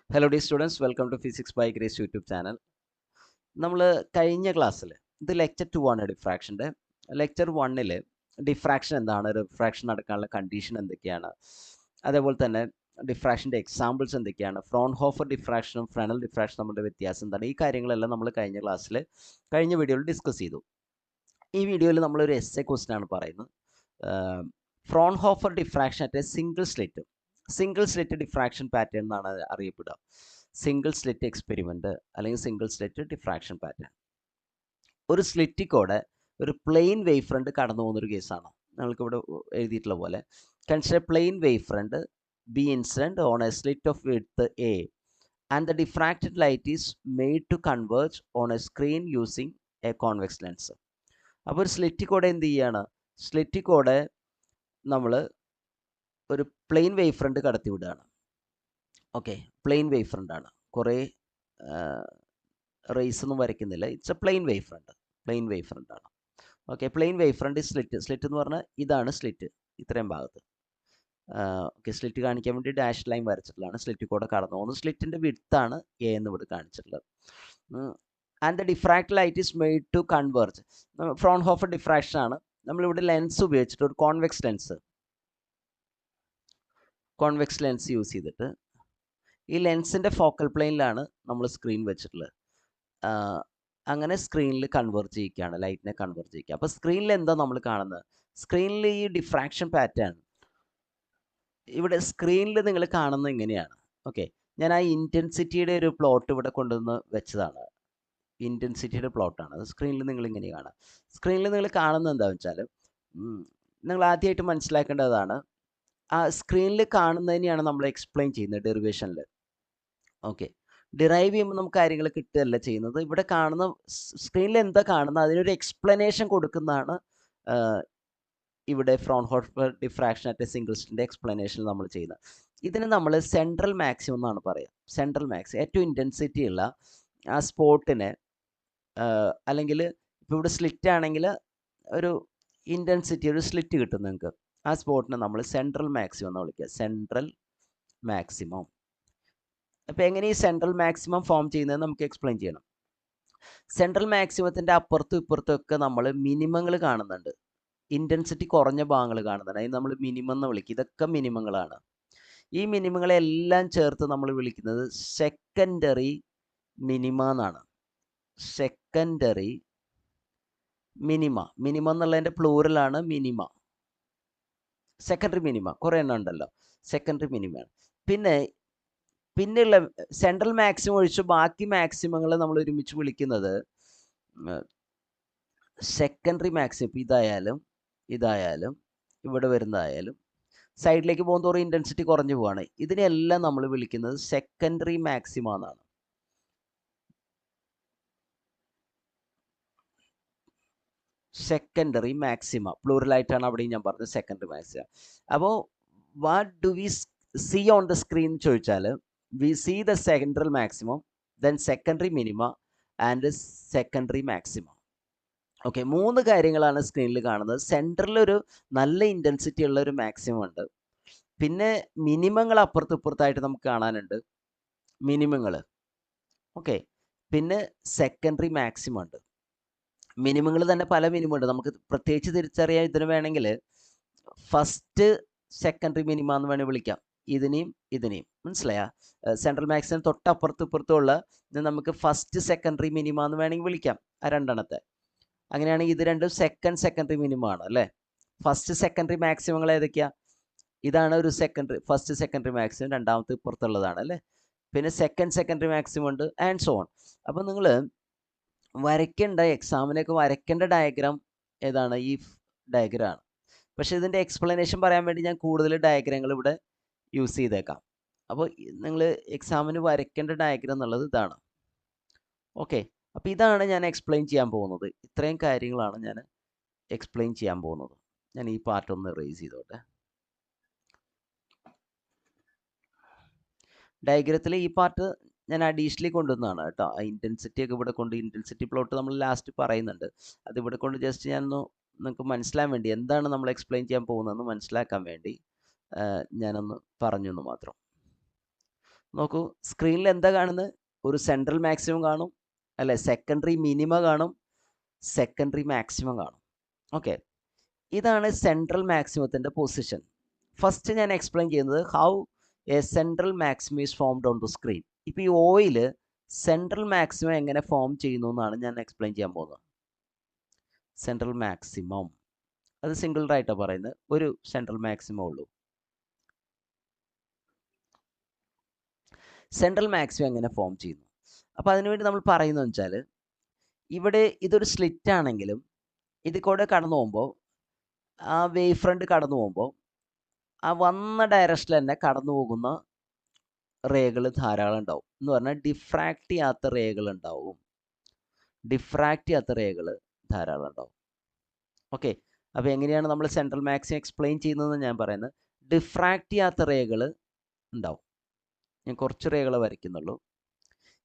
Hello dear students, welcome to physics by Grace YouTube channel. നമ്മൾ കഴിഞ്ഞ ക്ലാസ്സിൽ ഇത് ലെക്ചർ 2 ആണ് ഡിഫ്രാക്ഷൻ്റെ. ലെക്ചർ 1ൽ ഡിഫ്രാക്ഷൻ എന്താണ്, റിഫ്രാക്ഷൻ നടക്കാനുള്ള കണ്ടീഷൻ എന്തൊക്കെയാണ്, അതേപോലെ തന്നെ ഡിഫ്രാക്ഷൻ്റെ എക്സാമ്പിൾസ് എന്തൊക്കെയാണ്, ഫ്രോൺഹോഫർ ഡിഫ്രാക്ഷനും ഫ്രെനൽ ഡിഫ്രാക്ഷനും തമ്മിലുള്ള വ്യത്യാസം എന്താണ്, ഈ കാര്യങ്ങളെല്ലാം നമ്മൾ കഴിഞ്ഞ വീഡിയോയിൽ ഡിസ്കസ് ചെയ്തു. ഈ വീഡിയോയിൽ നമ്മളൊരു എസ്സേ ക്വസ്റ്റ്യൻ ആണ് പറയുന്നത്. Fraunhofer diffraction at a single slit diffraction pattern എന്നാണ് അറിയപ്പെടുക. സിംഗിൾ സ്ലിറ്റ് എക്സ്പെരിമെൻറ്റ് അല്ലെങ്കിൽ സിംഗിൾ സ്ലിറ്റ് ഡിഫ്രാക്ഷൻ പാറ്റേൺ. ഒരു സ്ലിറ്റിൽ കൂടെ ഒരു പ്ലെയിൻ വേവ് ഫ്രണ്ട് കടന്നു പോകുന്നൊരു കേസാണ്. നമ്മൾക്കിവിടെ എഴുതിയിട്ടുള്ള പോലെ, consider plane wave front be incident on a slit of width a and the diffracted light is made to converge on a screen using a convex lens. അപ്പോൾ ഒരു സ്ലിറ്റിൽ കൂടെ എന്ത് ചെയ്യാണ്, സ്ലിറ്റിൽ കൂടെ നമ്മൾ ഒരു പ്ലെയിൻ വേവ് ഫ്രണ്ട് കടത്തി വിടുകയാണ്. ഓക്കെ, പ്ലെയിൻ വേവ് ഫ്രണ്ടാണ്, കുറേ റേസ് ഒന്നും വരയ്ക്കുന്നില്ല. ഇറ്റ്സ് എ പ്ലെയിൻ വേവ് ഫ്രണ്ടാണ്. Okay, plane wave front slit എന്ന് പറഞ്ഞാൽ ഇതാണ് സ്ലിറ്റ്, ഇത്രയും ഭാഗത്ത്. ഓക്കെ, സ്ലിറ്റ് കാണിക്കാൻ വേണ്ടി ഡാഷ് ലൈൻ വരച്ചിട്ടുള്ളതാണ്. സ്ലിറ്റിൽ കൂടെ കടന്നു പോകുന്നത്. സ്ലിറ്റിൻ്റെ വിഡ്ത്താണ് എ എന്ന് ഇവിടെ കാണിച്ചിട്ടുള്ളത്. And the diffract light is made to converge. Fraunhofer diffraction ആണ്. നമ്മളിവിടെ ലെൻസ് ഉപയോഗിച്ചിട്ട് ഒരു കോൺവെക്സ് ലെൻസ് യൂസ് ചെയ്തിട്ട് ഈ ലെൻസിൻ്റെ ഫോക്കൽ പ്ലെയിനിലാണ് നമ്മൾ സ്ക്രീൻ വെച്ചിട്ടുള്ളത്. അങ്ങനെ സ്ക്രീനിൽ കൺവേർജ് ചെയ്യിക്കുകയാണ്, ലൈറ്റിനെ കൺവേർജ് ചെയ്യിക്കുക. അപ്പോൾ സ്ക്രീനിൽ എന്താ നമ്മൾ കാണുന്നത്, സ്ക്രീനിൽ ഈ ഡിഫ്രാക്ഷൻ പാറ്റേൺ ഇവിടെ സ്ക്രീനിൽ നിങ്ങൾ കാണുന്നത് ഇങ്ങനെയാണ്. ഓക്കെ, ഞാൻ ആ ഇൻറ്റൻസിറ്റിയുടെ ഒരു പ്ലോട്ട് ഇവിടെ കൊണ്ടുവന്ന് വെച്ചതാണ്. ഇൻറ്റൻസിറ്റിയുടെ പ്ലോട്ടാണ് അത്. സ്ക്രീനിൽ നിങ്ങൾ ഇങ്ങനെ കാണാം. സ്ക്രീനിൽ നിങ്ങൾ കാണുന്നത് എന്താണെന്ന് വെച്ചാൽ, നിങ്ങൾ ആദ്യമായിട്ട് മനസ്സിലാക്കേണ്ടതാണ്, ആ സ്ക്രീനിൽ കാണുന്നതിനെയാണ് നമ്മൾ എക്സ്പ്ലെയിൻ ചെയ്യുന്നത് ഡെറിവേഷനിൽ. ഓക്കെ, ഡിറൈവ് ചെയ്യുമ്പോൾ നമുക്ക് കാര്യങ്ങൾ കിട്ടുകയല്ല ചെയ്യുന്നത്. ഇവിടെ കാണുന്ന സ്ക്രീനിൽ എന്താ കാണുന്നത് അതിനൊരു എക്സ്പ്ലനേഷൻ കൊടുക്കുന്നതാണ് ഇവിടെ Fraunhofer diffraction at a single സ്ലിറ്റിൻ്റെ എക്സ്പ്ലനേഷൻ നമ്മൾ ചെയ്യുന്നത്. ഇതിന് നമ്മൾ സെൻട്രൽ മാക്സിമം എന്നാണ് പറയുക. സെൻട്രൽ മാക്സിമം, ഏറ്റവും ഇൻറ്റൻസിറ്റി ഉള്ള ആ സ്പോട്ടിനെ, അല്ലെങ്കിൽ ഇപ്പോൾ ഇവിടെ സ്ലിറ്റ് ആണെങ്കിൽ ഒരു ഇൻറ്റൻസിറ്റി, ഒരു സ്ലിറ്റ് കിട്ടും നിങ്ങൾക്ക്. ആ സ്പോട്ടിനെ നമ്മൾ സെൻട്രൽ മാക്സിമം എന്ന് വിളിക്കുക. Central maximum. അപ്പോൾ എങ്ങനെ ഈ സെൻട്രൽ മാക്സിമം ഫോം ചെയ്യുന്നത് നമുക്ക് എക്സ്പ്ലെയിൻ ചെയ്യണം. സെൻട്രൽ മാക്സിമത്തിൻ്റെ അപ്പുറത്തും ഇപ്പുറത്തും ഒക്കെ നമ്മൾ മിനിമങ്ങൾ കാണുന്നുണ്ട്. ഇൻറ്റൻസിറ്റി കുറഞ്ഞ ഭാഗങ്ങൾ കാണുന്നുണ്ട്. അതിന് നമ്മൾ മിനിമം എന്ന് വിളിക്കും. ഇതൊക്കെ മിനിമങ്ങളാണ്. ഈ മിനിമങ്ങളെല്ലാം ചേർത്ത് നമ്മൾ വിളിക്കുന്നത് സെക്കൻഡറി മിനിമ എന്നാണ്. സെക്കൻഡറി മിനിമ എന്നുള്ളതിൻ്റെ പ്ലൂറലാണ് മിനിമ. സെക്കൻഡറി മിനിമ കുറേ എണ്ണം ഉണ്ടല്ലോ, സെക്കൻഡറി മിനിമയാണ്. പിന്നെയുള്ള സെൻട്രൽ മാക്സിമം ഒഴിച്ച് ബാക്കി മാക്സിമങ്ങൾ നമ്മൾ ഒരുമിച്ച് വിളിക്കുന്നത് സെക്കൻഡറി മാക്സിമം. ഇതായാലും ഇവിടെ വരുന്നതായാലും സൈഡിലേക്ക് പോകുന്നതോറും ഇൻറ്റൻസിറ്റി കുറഞ്ഞു പോവാണ്. ഇതിനെല്ലാം നമ്മൾ വിളിക്കുന്നത് സെക്കൻഡറി മാക്സിമ എന്നാണ്. സെക്കൻഡറി മാക്സിമ പ്ലൂറലായിട്ടാണ് അവിടെയും ഞാൻ പറഞ്ഞത്, സെക്കൻഡറി മാക്സിമ. അപ്പോൾ what do we see on the screen ചോദിച്ചാൽ, we see the central maximum, then secondary minima and secondary maxima. Okay, 3 കാര്യങ്ങളാണ് സ്ക്രീനിൽ കാണുന്നത്. സെൻറ്ററിലൊരു നല്ല ഇൻറ്റൻസിറ്റി ഉള്ള ഒരു മാക്സിമം ഉണ്ട്. പിന്നെ മിനിമങ്ങൾ അപ്പുറത്തും ഇപ്പുറത്തായിട്ട് നമുക്ക് കാണാനുണ്ട്, മിനിമങ്ങൾ. ഓക്കെ, പിന്നെ സെക്കൻഡറി മാക്സിമം ഉണ്ട്. മിനിമങ്ങൾ തന്നെ പല മിനിമം ഉണ്ട്. നമുക്ക് പ്രത്യേകിച്ച് തിരിച്ചറിയാൻ ഇതിന് വേണമെങ്കിൽ ഫസ്റ്റ് സെക്കൻഡറി മിനിമ എന്ന് വേണമെങ്കിൽ വിളിക്കാം. ഇതിനെയും മനസ്സിലായ, സെൻട്രൽ മാക്സിമം തൊട്ടപ്പുറത്തും ഇപ്പുറത്തുമുള്ള നമുക്ക് ഫസ്റ്റ് സെക്കൻഡറി മിനിമ എന്ന് വേണമെങ്കിൽ വിളിക്കാം, ആ രണ്ടെണ്ണത്തെ. അങ്ങനെയാണെങ്കിൽ ഇത് രണ്ടും സെക്കൻഡറി മിനിമം ആണ് അല്ലേ. ഫസ്റ്റ് സെക്കൻഡറി മാക്സിമങ്ങൾ ഏതൊക്കെയാ? ഇതാണ് ഒരു ഫസ്റ്റ് സെക്കൻഡറി മാക്സിമം, രണ്ടാമത്തെ ഇപ്പുറത്തുള്ളതാണ് അല്ലേ. പിന്നെ സെക്കൻഡറി മാക്സിമം ഉണ്ട്, ആൻഡ് സോ ഓൺ. അപ്പം നിങ്ങൾ എക്സാമിനൊക്കെ വരയ്ക്കേണ്ട ഡയഗ്രാം ഏതാണ്? ഈ ഡയഗ്രാം ആണ്. പക്ഷേ ഇതിൻ്റെ എക്സ്പ്ലനേഷൻ പറയാൻ വേണ്ടി ഞാൻ കൂടുതൽ ഡയഗ്രാമുകൾ ഇവിടെ യൂസ് ചെയ്തേക്കാം. അപ്പോൾ നിങ്ങൾ എക്സാമിന് വരയ്ക്കേണ്ട ഡയഗ്രാം എന്നുള്ളത് ഇതാണ്. ഓക്കെ, അപ്പോൾ ഇതാണ് ഞാൻ എക്സ്പ്ലെയിൻ ചെയ്യാൻ പോകുന്നത്. ഇത്രയും കാര്യങ്ങളാണ് ഞാൻ എക്സ്പ്ലെയിൻ ചെയ്യാൻ പോകുന്നത്. ഞാൻ ഈ പാർട്ട് ഒന്ന് റേസ് ചെയ്തോട്ടെ. ഡയഗ്രത്തിൽ ഈ പാർട്ട് ഞാൻ അഡീഷണലി കൊണ്ടുവന്നതാണ് കേട്ടോ. ആ ഇൻറ്റൻസിറ്റി ഒക്കെ ഇവിടെ കൊണ്ട്, ഇൻറ്റൻസിറ്റി പ്ലോട്ട് നമ്മൾ ലാസ്റ്റ് പറയുന്നുണ്ട്. അതിവിടെ കൊണ്ട് ജസ്റ്റ് ഞാനൊന്ന് നിങ്ങൾക്ക് മനസ്സിലാൻ വേണ്ടി, എന്താണ് നമ്മൾ എക്സ്പ്ലെയിൻ ചെയ്യാൻ പോകുന്നതെന്ന് മനസ്സിലാക്കാൻ വേണ്ടി ഞാനൊന്ന് പറഞ്ഞു എന്ന് മാത്രം. നോക്കൂ, സ്ക്രീനിൽ എന്താ കാണുന്നത്? ഒരു സെൻട്രൽ മാക്സിമം കാണും അല്ലേ, സെക്കൻഡറി മിനിമ കാണും, സെക്കൻഡറി മാക്സിമം കാണും. ഓക്കെ, ഇതാണ് സെൻട്രൽ മാക്സിമത്തിൻ്റെ പൊസിഷൻ. ഫസ്റ്റ് ഞാൻ എക്സ്പ്ലെയിൻ ചെയ്യുന്നത് how A central maximum is formed on the screen. ഇപ്പോൾ ഈ ഓയിൽ സെൻട്രൽ മാക്സിമം എങ്ങനെ ഫോം ചെയ്യുന്നു എന്നാണ് ഞാൻ എക്സ്പ്ലെയിൻ ചെയ്യാൻ പോകുന്നത്. സെൻട്രൽ മാക്സിമം അത് സിംഗിളറായിട്ടാണ് പറയുന്നത്, ഒരു സെൻട്രൽ മാക്സിമം ഉള്ളൂ. സെൻട്രൽ മാക്സിമം എങ്ങനെ ഫോം ചെയ്യുന്നു? അപ്പോൾ അതിനുവേണ്ടി നമ്മൾ പറയുന്നത് വെച്ചാൽ, ഇവിടെ ഇതൊരു സ്ലിറ്റ് ആണെങ്കിലും ഇതിൽ കൂടെ കടന്നു പോകുമ്പോൾ, ആ വേവ് ഫ്രണ്ട് കടന്നു പോകുമ്പോൾ ആ വന്ന ഡയറക്ഷനിൽ തന്നെ കടന്നു പോകുന്ന റേകൾ ധാരാളം ഉണ്ടാവും. എന്ന് പറഞ്ഞാൽ ഡിഫ്രാക്റ്റ് ചെയ്യാത്ത റേകൾ ഉണ്ടാവും. ഡിഫ്രാക്റ്റ് ചെയ്യാത്ത റേകൾ ധാരാളം ഉണ്ടാവും. ഓക്കെ, അപ്പോൾ എങ്ങനെയാണ് നമ്മൾ സെൻട്രൽ മാക്സിമം എക്സ്പ്ലെയിൻ ചെയ്യുന്നതെന്ന് ഞാൻ പറയുന്നത്, ഡിഫ്രാക്റ്റ് ചെയ്യാത്ത റേകൾ ഉണ്ടാവും. ഞാൻ കുറച്ച് റേകൾ വരയ്ക്കുന്നുള്ളൂ.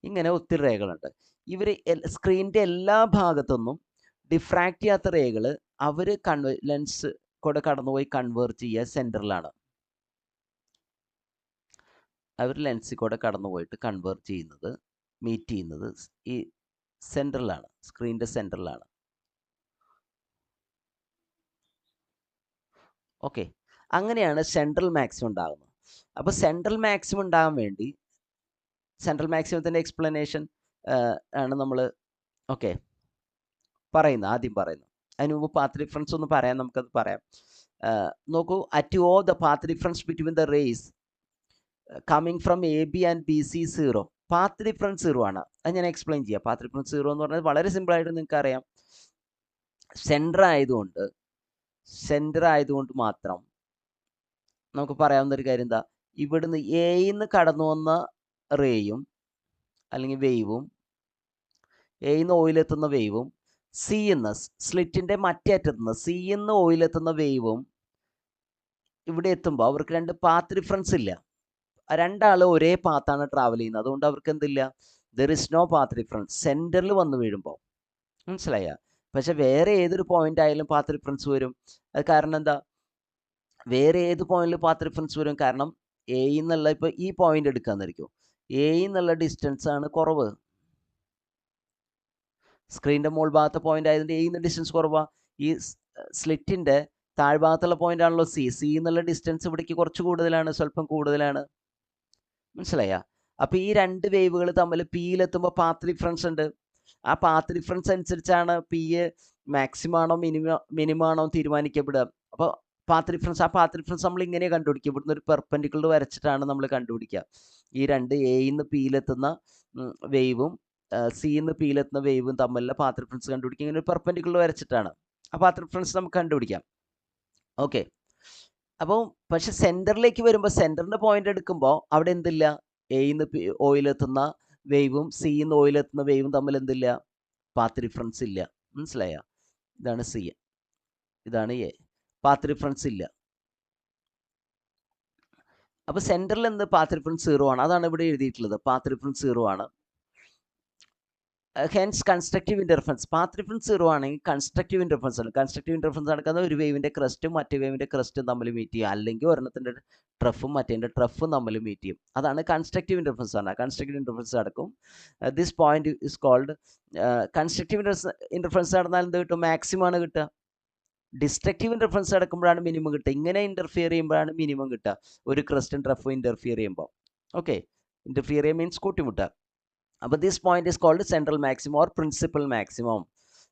ഇങ്ങനെ ഒത്തിരി റേകളുണ്ട്. ഇവർ സ്ക്രീനിൻ്റെ എല്ലാ ഭാഗത്തുനിന്നും ഡിഫ്രാക്റ്റ് ചെയ്യാത്ത റേകൾ അവർ ലെൻസ് കൂടെ കടന്നുപോയി കൺവേർട്ട് ചെയ്യുക സെൻറ്ററിലാണ്. അവർ ലെൻസിൽ കൂടെ കടന്നു പോയിട്ട് കൺവേർട്ട് ചെയ്യുന്നത്, മീറ്റ് ചെയ്യുന്നത് ഈ സെൻറ്ററിലാണ്, സ്ക്രീനിൻ്റെ സെൻറ്ററിലാണ്. ഓക്കെ, അങ്ങനെയാണ് സെൻട്രൽ മാക്സിമം ഉണ്ടാകുന്നത്. അപ്പോൾ സെൻട്രൽ മാക്സിമം ഉണ്ടാകാൻ വേണ്ടി സെൻട്രൽ മാക്സിമത്തിൻ്റെ എക്സ്പ്ലനേഷൻ ആണ് നമ്മൾ ആദ്യം പറയുന്നത്. അതിന് മുമ്പ് പാത്ത് ഡിഫറൻസ് ഒന്ന് പറയാം, നമുക്കത് പറയാം. നോക്കൂ, at O the path difference between the rays coming from A B and B C 0. Path difference 0 ആണ്. അത് ഞാൻ എക്സ്പ്ലെയിൻ ചെയ്യാം. പാത്ത് ഡിഫറൻസ് 0 എന്ന് പറഞ്ഞാൽ വളരെ സിമ്പിളായിട്ട് നിങ്ങൾക്ക് അറിയാം. സെൻറ്റർ ആയതുകൊണ്ട് മാത്രം നമുക്ക് പറയാവുന്ന ഒരു കാര്യം എന്താ, ഇവിടുന്ന് എയിന്ന് കടന്നു വന്ന റേയും അല്ലെങ്കിൽ വേവും, എയിന്ന് ഓയിലെത്തുന്ന വേവും സിന്ന് സ്ലിറ്റിൻ്റെ മറ്റേ അറ്റത്തുനിന്ന് സിന്ന് ഓയിലെത്തുന്ന വേവും ഇവിടെ എത്തുമ്പോൾ അവർക്ക് രണ്ട് പാത്ത് ഡിഫറൻസ് ഇല്ല. രണ്ടാൾ ഒരേ പാത്താണ് ട്രാവൽ ചെയ്യുന്നത്. അതുകൊണ്ട് അവർക്ക് എന്തില്ല, there is no path difference സെൻറ്ററിൽ വന്ന് വീഴുമ്പോൾ. മനസ്സിലായ? പക്ഷെ വേറെ ഏതൊരു പോയിന്റ് ആയാലും പാത്ത് ഡിഫറൻസ് വരും. അത് കാരണം എന്താ, വേറെ ഏത് പോയിന്റിൽ പാത്ത് ഡിഫറൻസ് വരും? കാരണം എന്നുള്ള ഇപ്പോൾ ഈ പോയിന്റ് എടുക്കാന്നിരിക്കും, എന്നുള്ള ഡിസ്റ്റൻസ് ആണ് കുറവ്. സ്ക്രീനിൻ്റെ മുകൾ ഭാഗത്തെ പോയിന്റ് ആയതുകൊണ്ട് എന്ന് ഡിസ്റ്റൻസ് കുറവാണ്. ഈ സ്ലിറ്റിൻ്റെ താഴ്ഭാഗത്തുള്ള പോയിന്റ് ആണല്ലോ സി എന്നുള്ള ഡിസ്റ്റൻസ് ഇവിടേക്ക് കുറച്ച് കൂടുതലാണ്, സ്വല്പം കൂടുതലാണ്. മനസ്സിലായ? അപ്പോൾ ഈ രണ്ട് വേവുകൾ തമ്മിൽ പിയിലെത്തുമ്പോൾ പാത്ത് ഡിഫറൻസ് ഉണ്ട്. ആ പാത്ത് ഡിഫറൻസ് അനുസരിച്ചാണ് പി മാക്സിമം ആണോ മിനിമം ആണോ തീരുമാനിക്കപ്പെടുക. അപ്പോൾ പാത്ത് ഡിഫറൻസ് നമ്മൾ ഇങ്ങനെ കണ്ടുപിടിക്കുക. ഇവിടുന്ന് ഒരു പെർപെൻഡിക്കുലർ വരച്ചിട്ടാണ് നമ്മൾ കണ്ടുപിടിക്കുക. ഈ രണ്ട് എന്ന് പിയിലെത്തുന്ന വേവും സിന്ന് പിയിലെത്തുന്ന വേവും തമ്മിലുള്ള പാത്ത് ഡിഫറൻസ് കണ്ടുപിടിക്കുക. ഇങ്ങനെ ഒരു പെർപെൻഡിക്കുലർ വരച്ചിട്ടാണ് ആ പാത്ത് ഡിഫറൻസ് നമുക്ക് കണ്ടുപിടിക്കാം. ഓക്കെ, അപ്പോൾ പക്ഷെ സെൻറ്ററിലേക്ക് വരുമ്പോൾ സെൻറ്ററിൻ്റെ പോയിന്റ് എടുക്കുമ്പോൾ അവിടെ എന്തില്ല, എന്ന് ഓയിലെത്തുന്ന വേവും സിന്ന് ഓയിലെത്തുന്ന വേവും തമ്മിൽ എന്തില്ല, പാത്ത് ഡിഫറൻസ് ഇല്ല. മനസ്സിലായ? ഇതാണ് സി, ഇതാണ് എ, പാത്ത് ഡിഫറൻസ് ഇല്ല. അപ്പോൾ സെൻറ്ററിൽ എന്ത്, പാത്ത് ഡിഫറൻസ് 0 ആണ്. അതാണ് ഇവിടെ എഴുതിയിട്ടുള്ളത്, പാത്ത് ഡിഫറൻസ് 0 ആണ്. Hence constructive interference, path difference 0 ആണെങ്കിൽ കൺസ്ട്രക്റ്റീവ് ഇൻ്റർഫറൻസ് ആണ്. കൺസ്ട്രക്റ്റീവ് ഇൻ്റർഫറൻസ് നടക്കുന്നത് ഒരു വേവിൻ്റെ ക്രസ്റ്റും മറ്റേ വേവിൻ്റെ ക്രസ്റ്റും തമ്മിൽ മീറ്റ് ചെയ്യും, അല്ലെങ്കിൽ ഒരെണ്ണത്തിൻ്റെ ട്രഫും മറ്റേൻ്റെ ട്രഫും തമ്മിൽ മീറ്റ് ചെയ്യും. അതാണ് കൺസ്ട്രക്റ്റീവ് ഇൻ്റർഫറൻസ് ആണ്. കൺസ്ട്രക്റ്റീവ് ഇൻ്റർഫറൻസ് നടക്കും. This point is called constructive interference നടന്നാൽ എന്ത് കിട്ടും, മാക്സിമം ആണ് കിട്ടുക. ഡിസ്ട്രക്റ്റീവ് ഇൻ്റർഫറൻസ് നടക്കുമ്പോഴാണ് മിനിമം കിട്ടുക. ഇങ്ങനെ ഇൻ്റർഫിയർ ചെയ്യുമ്പോഴാണ് മിനിമം കിട്ടുക, ഒരു ക്രസ്റ്റും ട്രഫും ഇൻ്റർഫിയർ ചെയ്യുമ്പോൾ. ഓക്കെ, ഇൻ്റർഫിയർ ചെയ്യുക മീൻസ് കൂട്ടിമുട്ടുക. അപ്പോൾ this point is called central maximum or principal maximum.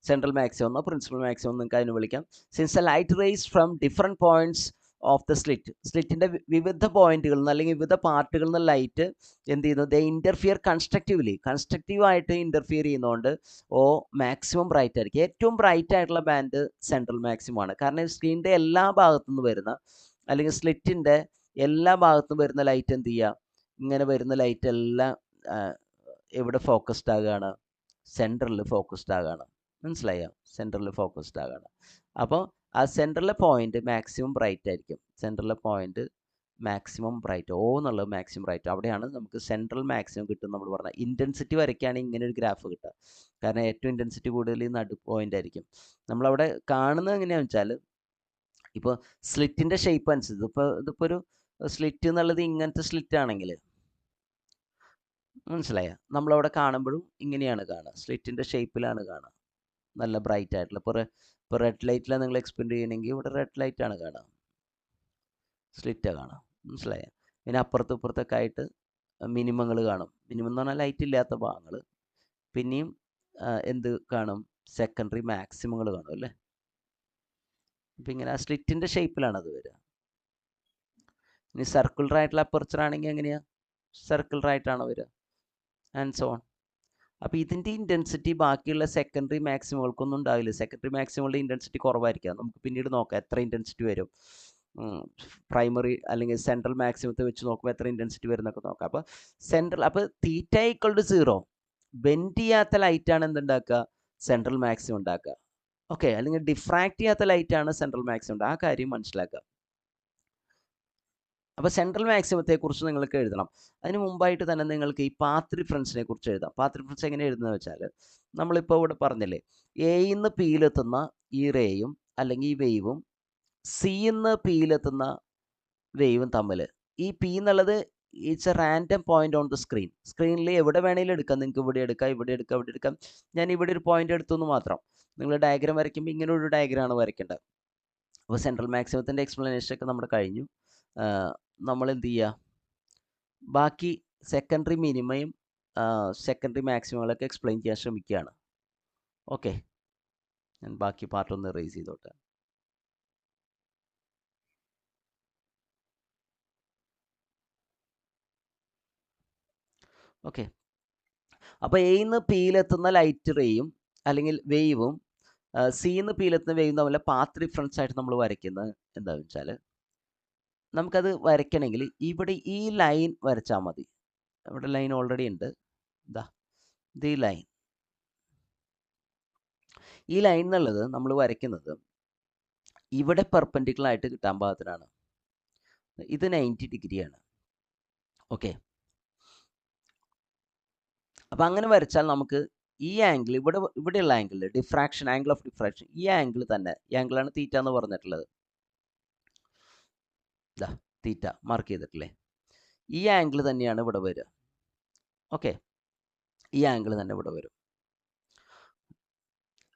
Central maximum എന്നോ പ്രിൻസിപ്പൽ മാക്സിമം നിങ്ങൾക്ക് അതിന് വിളിക്കാം. Since a light rays from different points of the സ്ലിറ്റിൻ്റെ വിവിധ പോയിന്റുകളിൽ നിന്ന് അല്ലെങ്കിൽ വിവിധ പാർട്ടുകളിൽ നിന്ന് ലൈറ്റ് എന്ത് ചെയ്യുന്നു, ദേ ഇൻ്റർഫിയർ കൺസ്ട്രക്റ്റീവായിട്ട് ഇൻ്റർഫിയർ ചെയ്യുന്നതുകൊണ്ട് മാക്സിമം ബ്രൈറ്റ് ആയിരിക്കും. ഏറ്റവും ബ്രൈറ്റ് ആയിട്ടുള്ള ബാൻഡ് സെൻട്രൽ മാക്സിമം ആണ്. കാരണം സ്ക്രീനിൻ്റെ എല്ലാ ഭാഗത്തുനിന്ന് വരുന്ന അല്ലെങ്കിൽ സ്ലിറ്റിൻ്റെ എല്ലാ ഭാഗത്തുനിന്ന് വരുന്ന ലൈറ്റ് എന്ത് ചെയ്യുക, ഇങ്ങനെ വരുന്ന ലൈറ്റ് എല്ലാം എവിടെ ഫോക്കസ്ഡ് ആകുകയാണ്, സെൻറ്ററിൽ ഫോക്കസ്ഡ് ആകുകയാണ്. മനസ്സിലായോ? സെൻറ്ററിൽ ഫോക്കസ്ഡ് ആകുകയാണ്. അപ്പോൾ ആ സെൻറ്ററിലെ പോയിന്റ് മാക്സിമം ബ്രൈറ്റ് ആയിരിക്കും. സെൻറ്ററിലെ പോയിന്റ് മാക്സിമം ബ്രൈറ്റ്, എന്നുള്ളത് മാക്സിമം ബ്രൈറ്റ്, അവിടെയാണ് നമുക്ക് സെൻട്രൽ മാക്സിമം കിട്ടും. നമ്മൾ പറഞ്ഞ ഇൻറ്റൻസിറ്റി വരയ്ക്കുകയാണെങ്കിൽ ഇങ്ങനെ ഒരു ഗ്രാഫ് കിട്ടുക. കാരണം ഏറ്റവും ഇൻറ്റൻസിറ്റി കൂടുതൽ ഈ നടു പോയിന്റ് ആയിരിക്കും. നമ്മളവിടെ കാണുന്നത് എങ്ങനെയാണെന്ന് വെച്ചാൽ, ഇപ്പോൾ സ്ലിറ്റിൻ്റെ ഷേപ്പ് അനുസരിച്ച്, ഇതിപ്പോൾ ഒരു സ്ലിറ്റ് എന്നുള്ളത് ഇങ്ങനത്തെ സ്ലിറ്റ് ആണെങ്കിൽ മനസ്സിലായോ? നമ്മളവിടെ കാണുമ്പോഴും ഇങ്ങനെയാണ് കാണുക. സ്ലിറ്റിൻ്റെ ഷേപ്പിലാണ് കാണുക. നല്ല ബ്രൈറ്റ് ആയിട്ടുള്ള. ഇപ്പോൾ റെഡ് ലൈറ്റിലാണ് നിങ്ങൾ എക്സ്പെൻഡ് ചെയ്യണമെങ്കിൽ ഇവിടെ റെഡ് ലൈറ്റാണ് കാണുക. സ്ലിറ്റാണ് കാണുക. മനസ്സിലായോ? പിന്നെ അപ്പുറത്തും ഇപ്പുറത്തൊക്കെ ആയിട്ട് മിനിമങ്ങൾ കാണും. മിനിമം എന്ന് പറഞ്ഞാൽ ലൈറ്റ് ഇല്ലാത്ത ഭാഗങ്ങൾ. പിന്നെയും എന്ത് കാണും? സെക്കൻഡറി മാക്സിമങ്ങൾ കാണും അല്ലേ? അപ്പം ഇങ്ങനെ ആ സ്ലിറ്റിൻ്റെ ഷേപ്പിലാണ് അത് വരിക. ഇനി സർക്കുലർ ആയിട്ടുള്ള അപ്പർച്ചർ ആണെങ്കിൽ എങ്ങനെയാണ്? സർക്കിൾ ആയിട്ടാണ് വരിക. And so on. അപ്പോൾ ഇതിൻ്റെ ഇൻറ്റൻസിറ്റി ബാക്കിയുള്ള സെക്കൻഡറി മാക്സിമങ്ങൾക്കൊന്നും ഉണ്ടാവില്ല. സെക്കൻഡറി മാക്സിമങ്ങളുടെ ഇൻറ്റൻസിറ്റി കുറവായിരിക്കാം. നമുക്ക് പിന്നീട് നോക്കാം എത്ര ഇൻറ്റൻസിറ്റി വരും. പ്രൈമറി അല്ലെങ്കിൽ സെൻട്രൽ മാക്സിമത്തെ വെച്ച് നോക്കുമ്പോൾ എത്ര ഇൻറ്റൻസിറ്റി വരും എന്നൊക്കെ നോക്കാം. അപ്പോൾ തീറ്റ ഈക്വൽ ടു 0 ബെൻഡ് ചെയ്യാത്ത ലൈറ്റാണ് എന്തുണ്ടാക്കുക? സെൻട്രൽ മാക്സിമം ഉണ്ടാക്കുക. ഓക്കെ, അല്ലെങ്കിൽ ഡിഫ്രാക്ട് ചെയ്യാത്ത ലൈറ്റാണ് സെൻട്രൽ മാക്സിമം ഉണ്ടാക്കുക. ആ കാര്യം മനസ്സിലാക്കുക. അപ്പോൾ സെൻട്രൽ മാക്സിമത്തെക്കുറിച്ച് നിങ്ങൾക്ക് എഴുതണം. അതിന് മുമ്പായിട്ട് തന്നെ നിങ്ങൾക്ക് ഈ പാത്ത് ഡിഫറൻസിനെ കുറിച്ച് എഴുതാം. പാത്ത് ഡിഫറൻസ് എങ്ങനെ എഴുതുന്നത് വെച്ചാൽ, നമ്മളിപ്പോൾ ഇവിടെ പറഞ്ഞില്ലേ, എയിന്ന് പിയിലെത്തുന്ന ഈ റേയും അല്ലെങ്കിൽ ഈ വേവും സിന്ന് പിയിലെത്തുന്ന വേവും തമ്മിൽ, ഈ പി എന്നുള്ളത് it's A random point on the screen. സ്ക്രീനിൽ എവിടെ വേണമെങ്കിലും എടുക്കാം. നിങ്ങൾക്ക് ഇവിടെ എടുക്കാം, ഇവിടെ എടുക്കാം, ഇവിടെ എടുക്കാം. ഞാൻ ഇവിടെ ഒരു പോയിന്റ് എടുത്തു എന്ന് മാത്രം. നിങ്ങൾ ഡയഗ്രാം വരയ്ക്കുമ്പോൾ ഇങ്ങനെ ഒരു ഡയഗ്രാമാണ് വരയ്ക്കേണ്ടത്. അപ്പോൾ സെൻട്രൽ മാക്സിമത്തിൻ്റെ എക്സ്പ്ലനേഷനൊക്കെ നമ്മുടെ കഴിഞ്ഞു. നമ്മൾ എന്ത് ചെയ്യുക? ബാക്കി സെക്കൻഡറി മിനിമയും സെക്കൻഡറി മാക്സിമങ്ങളൊക്കെ എക്സ്പ്ലെയിൻ ചെയ്യാൻ ശ്രമിക്കുകയാണ്. ഓക്കെ, ഞാൻ ബാക്കി പാർട്ടൊന്ന് റേസ് ചെയ്തോട്ടെ. ഓക്കെ, അപ്പോൾ എയിന്ന് പിയിലെത്തുന്ന ലൈറ്റ് റേയും അല്ലെങ്കിൽ വേവും സിന്ന് പിയിലെത്തുന്ന വേവും തമ്മിൽ പാത്ത് ഡിഫറൻസ് ആയിട്ട് നമ്മൾ വരയ്ക്കുന്നത് എന്താണെന്ന് വെച്ചാൽ, നമുക്കത് വരയ്ക്കണമെങ്കിൽ ഇവിടെ ഈ ലൈൻ വരച്ചാൽ മതി. ഇവിടെ ലൈൻ ഓൾറെഡി ഉണ്ട്. ഇതാ ഇത് ഈ ലൈൻ. ഈ ലൈൻ എന്നുള്ളത് നമ്മൾ വരയ്ക്കുന്നത് ഇവിടെ പെർപെൻഡിക്കുലർ ആയിട്ട് കിട്ടാൻ പാകത്തിനാണ്. ഇത് 90 ഡിഗ്രിയാണ്. ഓക്കെ, അപ്പം അങ്ങനെ വരച്ചാൽ നമുക്ക് ഈ ആംഗിൾ ഇവിടെയുള്ള angle diffraction, angle of diffraction, ഈ ആംഗിൾ തന്നെ, ഈ ആംഗിളാണ് തീറ്റ എന്ന് പറഞ്ഞിട്ടുള്ളത്. ഇതാ തീറ്റ മാർക്ക് ചെയ്തിട്ടില്ലേ? ഈ ആംഗിൾ തന്നെയാണ് ഇവിടെ വരിക. ഓക്കെ, ഈ ആംഗിൾ തന്നെ ഇവിടെ വരും.